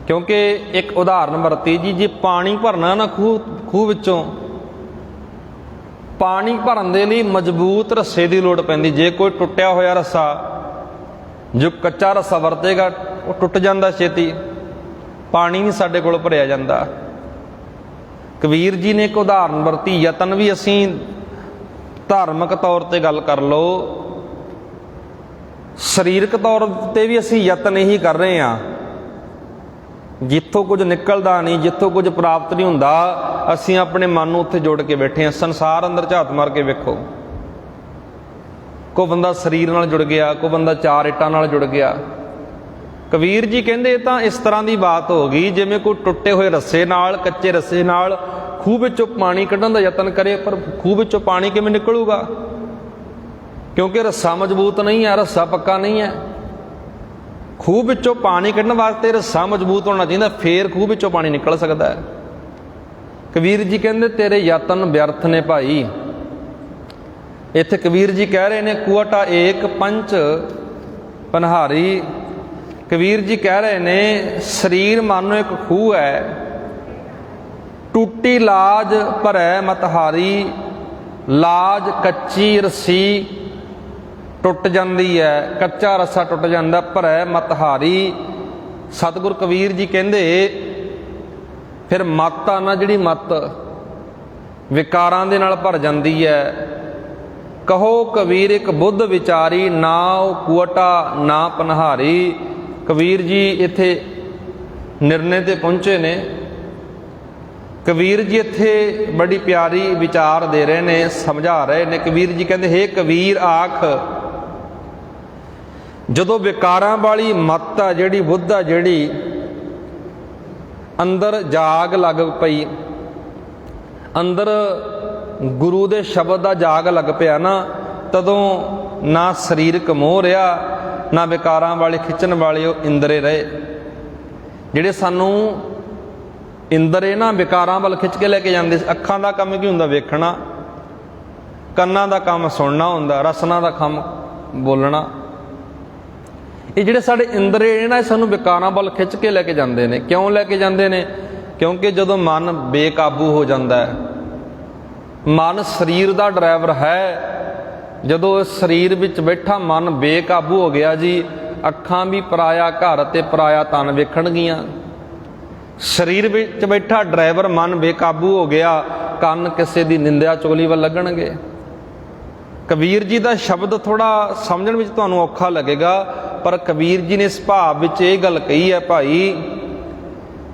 ਕਿਉਂਕਿ ਇੱਕ ਉਦਾਹਰਨ ਵਰਤੀ ਜੀ, ਜੇ ਪਾਣੀ ਭਰਨਾ ਨਾ ਖੂਹ ਵਿੱਚੋਂ, ਪਾਣੀ ਭਰਨ ਦੇ ਲਈ ਮਜ਼ਬੂਤ ਰੱਸੇ ਦੀ ਲੋੜ ਪੈਂਦੀ। ਜੇ ਕੋਈ ਟੁੱਟਿਆ ਹੋਇਆ ਰੱਸਾ, ਜੋ ਕੱਚਾ ਰੱਸਾ ਵਰਤੇਗਾ, ਉਹ ਟੁੱਟ ਜਾਂਦਾ ਛੇਤੀ, ਪਾਣੀ ਨਹੀਂ ਸਾਡੇ ਕੋਲ ਭਰਿਆ ਜਾਂਦਾ। ਕਬੀਰ ਜੀ ਨੇ ਇੱਕ ਉਦਾਹਰਨ ਵਰਤੀ। ਯਤਨ ਵੀ ਅਸੀਂ ਧਾਰਮਿਕ ਤੌਰ ਤੇ ਗੱਲ ਕਰ ਲਓ, ਸਰੀਰਕ ਤੌਰ ਤੇ ਵੀ ਅਸੀਂ ਯਤਨ ਇਹੀ ਕਰ ਰਹੇ ਹਾਂ। ਜਿੱਥੋਂ ਕੁਝ ਨਿਕਲਦਾ ਨਹੀਂ, ਜਿੱਥੋਂ ਕੁਝ ਪ੍ਰਾਪਤ ਨਹੀਂ ਹੁੰਦਾ, ਅਸੀਂ ਆਪਣੇ ਮਨ ਨੂੰ ਉੱਥੇ ਜੋੜ ਕੇ ਬੈਠੇ ਹਾਂ। ਸੰਸਾਰ ਅੰਦਰ ਝਾਤ ਮਾਰ ਕੇ ਵੇਖੋ, ਕੋਈ ਬੰਦਾ ਸਰੀਰ ਨਾਲ ਜੁੜ ਗਿਆ, ਕੋਈ ਬੰਦਾ 4 ਇੱਟਾਂ ਨਾਲ ਜੁੜ ਗਿਆ। ਕਬੀਰ ਜੀ ਕਹਿੰਦੇ ਇਹ ਤਾਂ ਇਸ ਤਰ੍ਹਾਂ ਦੀ ਬਾਤ ਹੋ ਗਈ ਜਿਵੇਂ ਕੋਈ ਟੁੱਟੇ ਹੋਏ ਰੱਸੇ ਨਾਲ, ਕੱਚੇ ਰੱਸੇ ਨਾਲ ਖੂਹ ਵਿੱਚੋਂ ਪਾਣੀ ਕੱਢਣ ਦਾ ਯਤਨ ਕਰੇ, ਪਰ ਖੂਹ ਵਿੱਚੋਂ ਪਾਣੀ ਕਿਵੇਂ ਨਿਕਲੂਗਾ? ਕਿਉਂਕਿ ਰੱਸਾ ਮਜ਼ਬੂਤ ਨਹੀਂ ਹੈ, ਰੱਸਾ ਪੱਕਾ ਨਹੀਂ ਹੈ। ਖੂਹ ਵਿੱਚੋਂ ਪਾਣੀ ਕੱਢਣ ਵਾਸਤੇ ਰੱਸਾ ਮਜ਼ਬੂਤ ਹੋਣਾ ਚਾਹੀਦਾ, ਫੇਰ ਖੂਹ ਵਿੱਚੋਂ ਪਾਣੀ ਨਿਕਲ ਸਕਦਾ ਹੈ। ਕਬੀਰ ਜੀ ਕਹਿੰਦੇ ਤੇਰੇ ਯਤਨ ਵਿਅਰਥ ਨੇ ਭਾਈ। ਇੱਥੇ ਕਬੀਰ ਜੀ ਕਹਿ ਰਹੇ ਨੇ, ਕੁਆਟਾ ਏਕ ਪੰਚ ਪਨਹਾਰੀ। ਕਬੀਰ ਜੀ ਕਹਿ ਰਹੇ ਨੇ, ਸਰੀਰ ਮਾਨੋ ਇੱਕ ਖੂਹ ਹੈ, ਟੂਟੀ ਲਾਜ ਭਰੈ ਮਤਹਾਰੀ। ਲਾਜ ਕੱਚੀ ਰੱਸੀ ਟੁੱਟ ਜਾਂਦੀ ਹੈ, ਕੱਚਾ ਰੱਸਾ ਟੁੱਟ ਜਾਂਦਾ, ਭਰੈ ਮਤਹਾਰੀ। ਸਤਿਗੁਰ ਕਬੀਰ ਜੀ ਕਹਿੰਦੇ ਫਿਰ ਮੱਤ ਆ ਨਾ, ਜਿਹੜੀ ਮੱਤ ਵਿਕਾਰਾਂ ਦੇ ਨਾਲ ਭਰ ਜਾਂਦੀ ਹੈ। ਕਹੋ ਕਬੀਰ ਇੱਕ ਬੁੱਧ ਵਿਚਾਰੀ, ਨਾ ਉਹ ਕੁਆਟਾ ਨਾ ਪਨਹਾਰੀ। ਕਬੀਰ ਜੀ ਇੱਥੇ ਨਿਰਣੇ ਤੇ ਪਹੁੰਚੇ ਨੇ। ਕਬੀਰ ਜੀ ਇੱਥੇ ਬੜੀ ਪਿਆਰੀ ਵਿਚਾਰ ਦੇ ਰਹੇ ਨੇ, ਸਮਝਾ ਰਹੇ ਨੇ। ਕਬੀਰ ਜੀ ਕਹਿੰਦੇ, ਹੇ ਕਬੀਰ ਆਖ, ਜਦੋਂ ਵਿਕਾਰਾਂ ਵਾਲੀ ਮੱਤ ਆ ਜਿਹੜੀ, ਬੁੱਧ ਆ ਜਿਹੜੀ, ਅੰਦਰ ਜਾਗ ਲੱਗ ਪਈ, ਅੰਦਰ ਗੁਰੂ ਦੇ ਸ਼ਬਦ ਦਾ ਜਾਗ ਲੱਗ ਪਿਆ ਨਾ, ਤਦੋਂ ਨਾ ਸਰੀਰਕ ਮੋਹ ਰਿਹਾ, ਨਾ ਵਿਕਾਰਾਂ ਵਾਲੇ ਖਿੱਚਣ ਵਾਲੇ ਉਹ ਇੰਦਰੇ ਰਹੇ। ਜਿਹੜੇ ਸਾਨੂੰ ਇੰਦਰੇ ਨਾ ਵਿਕਾਰਾਂ ਵੱਲ ਖਿੱਚ ਕੇ ਲੈ ਕੇ ਜਾਂਦੇ ਸੀ। ਅੱਖਾਂ ਦਾ ਕੰਮ ਕੀ ਹੁੰਦਾ? ਵੇਖਣਾ। ਕੰਨਾਂ ਦਾ ਕੰਮ ਸੁਣਨਾ ਹੁੰਦਾ, ਰਸਨਾ ਦਾ ਕੰਮ ਬੋਲਣਾ। ਇਹ ਜਿਹੜੇ ਸਾਡੇ ਇੰਦਰੇ ਨੇ ਨਾ, ਇਹ ਸਾਨੂੰ ਵਿਕਾਰਾਂ ਵੱਲ ਖਿੱਚ ਕੇ ਲੈ ਕੇ ਜਾਂਦੇ ਨੇ। ਕਿਉਂ ਲੈ ਕੇ ਜਾਂਦੇ ਨੇ? ਕਿਉਂਕਿ ਜਦੋਂ ਮਨ ਬੇਕਾਬੂ ਹੋ ਜਾਂਦਾ ਹੈ, ਮਨ ਸਰੀਰ ਦਾ ਡਰਾਈਵਰ ਹੈ। ਜਦੋਂ ਇਸ ਸਰੀਰ ਵਿੱਚ ਬੈਠਾ ਮਨ ਬੇਕਾਬੂ ਹੋ ਗਿਆ ਜੀ, ਅੱਖਾਂ ਵੀ ਪਰਾਇਆ ਘਰ ਤੇ ਪਰਾਇਆ ਤਨ ਵੇਖਣਗੀਆਂ। ਸਰੀਰ ਵਿੱਚ ਬੈਠਾ ਡਰਾਈਵਰ ਮਨ ਬੇਕਾਬੂ ਹੋ ਗਿਆ, ਕੰਨ ਕਿਸੇ ਦੀ ਨਿੰਦਿਆ ਚੁਗਲੀ ਵੱਲ ਲੱਗਣਗੇ। ਕਬੀਰ ਜੀ ਦਾ ਸ਼ਬਦ ਥੋੜਾ ਸਮਝਣ ਵਿੱਚ ਤੁਹਾਨੂੰ ਔਖਾ ਲੱਗੇਗਾ, ਪਰ ਕਬੀਰ ਜੀ ਨੇ ਇਸ ਭਾਵ ਵਿੱਚ ਇਹ ਗੱਲ ਕਹੀ ਹੈ, ਭਾਈ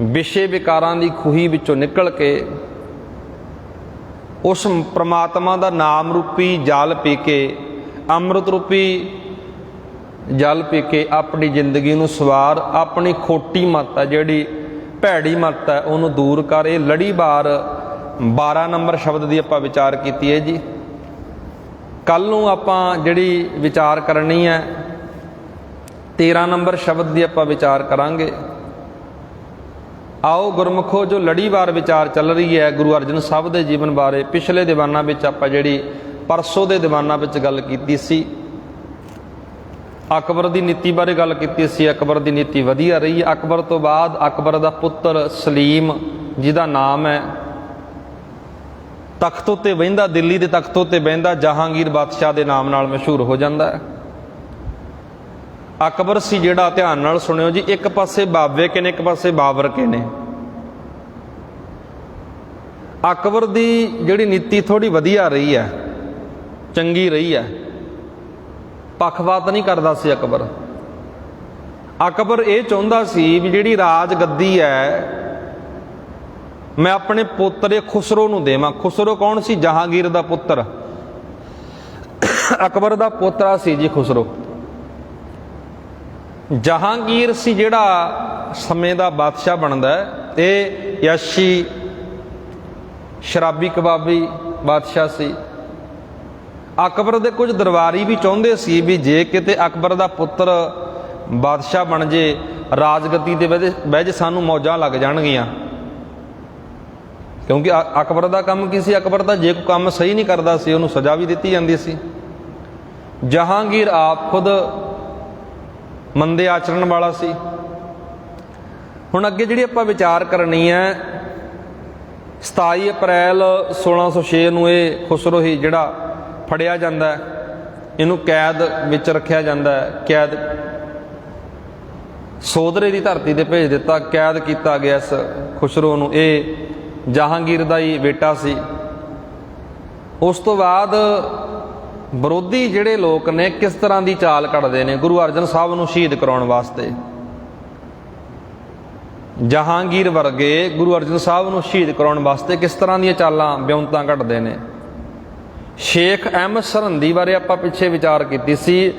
ਵਿਸ਼ੇ ਵਿਕਾਰਾਂ ਦੀ ਖੂਹੀ ਵਿੱਚੋਂ ਨਿਕਲ ਕੇ ਉਸ ਪ੍ਰਮਾਤਮਾ ਦਾ ਨਾਮ ਰੂਪੀ ਜਲ ਪੀ ਕੇ, ਅੰਮ੍ਰਿਤ ਰੂਪੀ ਜਲ ਪੀ ਕੇ ਆਪਣੀ ਜ਼ਿੰਦਗੀ ਨੂੰ ਸਵਾਰ। ਆਪਣੀ ਖੋਟੀ ਮੱਤ ਹੈ, ਜਿਹੜੀ ਭੈੜੀ ਮੱਤ ਹੈ, ਉਹਨੂੰ ਦੂਰ ਕਰ। ਇਹ ਲੜੀਵਾਰ 12 ਨੰਬਰ ਸ਼ਬਦ ਦੀ ਆਪਾਂ ਵਿਚਾਰ ਕੀਤੀ ਹੈ ਜੀ। ਕੱਲ ਨੂੰ ਆਪਾਂ ਜਿਹੜੀ ਵਿਚਾਰ ਕਰਨੀ ਹੈ 13 ਨੰਬਰ ਸ਼ਬਦ ਦੀ ਆਪਾਂ ਵਿਚਾਰ ਕਰਾਂਗੇ। ਆਓ ਗੁਰਮੁਖੋ, ਜੋ ਲੜੀਵਾਰ ਵਿਚਾਰ ਚੱਲ ਰਹੀ ਹੈ ਗੁਰੂ ਅਰਜਨ ਸਾਹਿਬ ਦੇ ਜੀਵਨ ਬਾਰੇ, ਪਿਛਲੇ ਦੀਵਾਨਾਂ ਵਿੱਚ ਆਪਾਂ ਜਿਹੜੀ ਪਰਸੋਂ ਦੇ ਦੀਵਾਨਾਂ ਵਿੱਚ ਗੱਲ ਕੀਤੀ ਸੀ, ਅਕਬਰ ਦੀ ਨੀਤੀ ਬਾਰੇ ਗੱਲ ਕੀਤੀ ਸੀ। ਅਕਬਰ ਦੀ ਨੀਤੀ ਵਧੀਆ ਰਹੀ। ਅਕਬਰ ਤੋਂ ਬਾਅਦ ਅਕਬਰ ਦਾ ਪੁੱਤਰ ਸਲੀਮ, ਜਿਹਦਾ ਨਾਮ ਹੈ, ਤਖਤ ਉੱਤੇ ਬਹਿੰਦਾ, ਦਿੱਲੀ ਦੇ ਤਖਤ ਉੱਤੇ ਬਹਿੰਦਾ, ਜਹਾਂਗੀਰ ਬਾਦਸ਼ਾਹ ਦੇ ਨਾਮ ਨਾਲ ਮਸ਼ਹੂਰ ਹੋ ਜਾਂਦਾ ਹੈ। ਅਕਬਰ ਸੀ ਜਿਹੜਾ, ਧਿਆਨ ਨਾਲ ਸੁਣਿਓ ਜੀ, ਇੱਕ ਪਾਸੇ ਬਾਬੇ ਕੇ ਨੇ, ਇੱਕ ਪਾਸੇ ਬਾਬਰ ਕੇ ਨੇ। ਅਕਬਰ ਦੀ ਜਿਹੜੀ ਨੀਤੀ ਥੋੜ੍ਹੀ ਵਧੀਆ ਰਹੀ ਹੈ, ਚੰਗੀ ਰਹੀ ਹੈ। ਪੱਖਪਾਤ ਨਹੀਂ ਕਰਦਾ ਸੀ ਅਕਬਰ। ਅਕਬਰ ਇਹ ਚਾਹੁੰਦਾ ਸੀ ਵੀ ਜਿਹੜੀ ਰਾਜ ਗੱਦੀ ਹੈ ਮੈਂ ਆਪਣੇ ਪੋਤਰੇ ਖੁਸਰੋ ਨੂੰ ਦੇਵਾਂ। ਖੁਸਰੋ ਕੌਣ ਸੀ? ਜਹਾਂਗੀਰ ਦਾ ਪੁੱਤਰ। ਅਕਬਰ ਦਾ ਪੋਤਰਾ ਸੀ ਜੀ ਖੁਸਰੋ। ਜਹਾਂਗੀਰ ਸੀ ਜਿਹੜਾ ਸਮੇਂ ਦਾ ਬਾਦਸ਼ਾਹ ਬਣਦਾ ਹੈ। ਇਹ ਯਸ਼ੀ ਸ਼ਰਾਬੀ ਕਬਾਬੀ ਬਾਦਸ਼ਾਹ ਸੀ। ਅਕਬਰ ਦੇ ਕੁਝ ਦਰਬਾਰੀ ਵੀ ਚਾਹੁੰਦੇ ਸੀ ਵੀ ਜੇ ਕਿਤੇ ਅਕਬਰ ਦਾ ਪੁੱਤਰ ਬਾਦਸ਼ਾਹ ਬਣ ਜੇ, ਰਾਜਗੱਦੀ ਦੇ ਬਹਿ ਜੇ, ਸਾਨੂੰ ਮੌਜਾਂ ਲੱਗ ਜਾਣਗੀਆਂ। ਕਿਉਂਕਿ ਅਕਬਰ ਦਾ ਕੰਮ ਕੀ ਸੀ? ਅਕਬਰ ਦਾ ਜੇ ਕੋਈ ਕੰਮ ਸਹੀ ਨਹੀਂ ਕਰਦਾ ਸੀ ਉਹਨੂੰ ਸਜ਼ਾ ਵੀ ਦਿੱਤੀ ਜਾਂਦੀ ਸੀ। ਜਹਾਂਗੀਰ ਆਪ ਖੁਦ ਮੰਦੇ ਆਚਰਣ ਵਾਲਾ ਸੀ। ਹੁਣ ਅੱਗੇ ਜਿਹੜੀ ਆਪਾਂ ਵਿਚਾਰ ਕਰਨੀ ਹੈ, 27 ਅਪ੍ਰੈਲ 1606 ਨੂੰ ਇਹ ਖੁਸਰੋ ਹੀ ਜਿਹੜਾ ਫੜਿਆ ਜਾਂਦਾ ਹੈ, ਇਹਨੂੰ ਕੈਦ ਵਿੱਚ ਰੱਖਿਆ ਜਾਂਦਾ ਹੈ। ਕੈਦ ਸੋਧਰੇ ਦੀ ਧਰਤੀ ਤੇ ਭੇਜ ਦਿੱਤਾ, ਕੈਦ ਕੀਤਾ ਗਿਆ ਇਸ ਖੁਸਰੋ ਨੂੰ। ਇਹ ਜਹਾਂਗੀਰ ਦਾ ਹੀ ਬੇਟਾ ਸੀ। ਉਸ ਤੋਂ ਬਾਅਦ ਵਿਰੋਧੀ ਜਿਹੜੇ ਲੋਕ ਨੇ ਕਿਸ ਤਰ੍ਹਾਂ ਦੀ ਚਾਲ ਕੱਢਦੇ ਨੇ ਗੁਰੂ ਅਰਜਨ ਸਾਹਿਬ ਨੂੰ ਸ਼ਹੀਦ ਕਰਾਉਣ ਵਾਸਤੇ। ਜਹਾਂਗੀਰ ਵਰਗੇ ਗੁਰੂ ਅਰਜਨ ਸਾਹਿਬ ਨੂੰ ਸ਼ਹੀਦ ਕਰਾਉਣ ਵਾਸਤੇ ਕਿਸ ਤਰ੍ਹਾਂ ਦੀਆਂ ਚਾਲਾਂ ਵਿਉਂਤਾਂ ਕੱਢਦੇ ਨੇ। ਸ਼ੇਖ ਅਹਿਮਦ ਸਰਹੰਦੀ ਬਾਰੇ ਆਪਾਂ ਪਿੱਛੇ ਵਿਚਾਰ ਕੀਤੀ ਸੀ।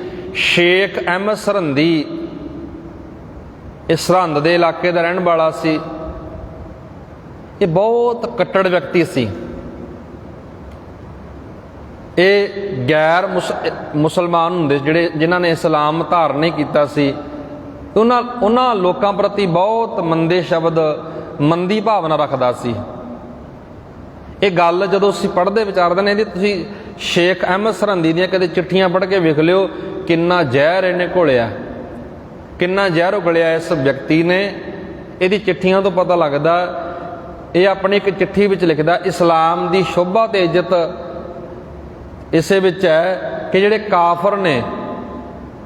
ਸ਼ੇਖ ਅਹਿਮਦ ਸਰਹੰਦੀ ਇਹ ਸਰਹੰਦ ਦੇ ਇਲਾਕੇ ਦਾ ਰਹਿਣ ਵਾਲਾ ਸੀ। ਇਹ ਬਹੁਤ ਕੱਟੜ ਵਿਅਕਤੀ ਸੀ। ਇਹ ਗੈਰ ਮੁਸਲਮਾਨ ਹੁੰਦੇ ਜਿਨ੍ਹਾਂ ਨੇ ਇਸਲਾਮ ਧਾਰਨ ਨਹੀਂ ਕੀਤਾ ਸੀ, ਉਹਨਾਂ ਲੋਕਾਂ ਪ੍ਰਤੀ ਬਹੁਤ ਮੰਦੇ ਸ਼ਬਦ, ਮੰਦੀ ਭਾਵਨਾ ਰੱਖਦਾ ਸੀ। ਇਹ ਗੱਲ ਜਦੋਂ ਅਸੀਂ ਪੜ੍ਹਦੇ ਵਿਚਾਰਦੇ ਨੇ, ਇਹਦੀ ਤੁਸੀਂ ਸ਼ੇਖ ਅਹਿਮਦ ਸਰਹੰਦੀ ਦੀਆਂ ਕਦੇ ਚਿੱਠੀਆਂ ਪੜ੍ਹ ਕੇ ਵੇਖ ਲਿਓ, ਕਿੰਨਾ ਜ਼ਹਿਰ ਇਹਨੇ ਘੋਲਿਆ, ਕਿੰਨਾ ਜ਼ਹਿਰ ਉਗਲਿਆ ਇਸ ਵਿਅਕਤੀ ਨੇ। ਇਹਦੀ ਚਿੱਠੀਆਂ ਤੋਂ ਪਤਾ ਲੱਗਦਾ। ਇਹ ਆਪਣੀ ਇੱਕ ਚਿੱਠੀ ਵਿੱਚ ਲਿਖਦਾ, ਇਸਲਾਮ ਦੀ ਸ਼ੋਭਾ ਤੇ ਇੱਜ਼ਤ ਇਸੇ ਵਿੱਚ ਹੈ ਕਿ ਜਿਹੜੇ ਕਾਫਰ ਨੇ,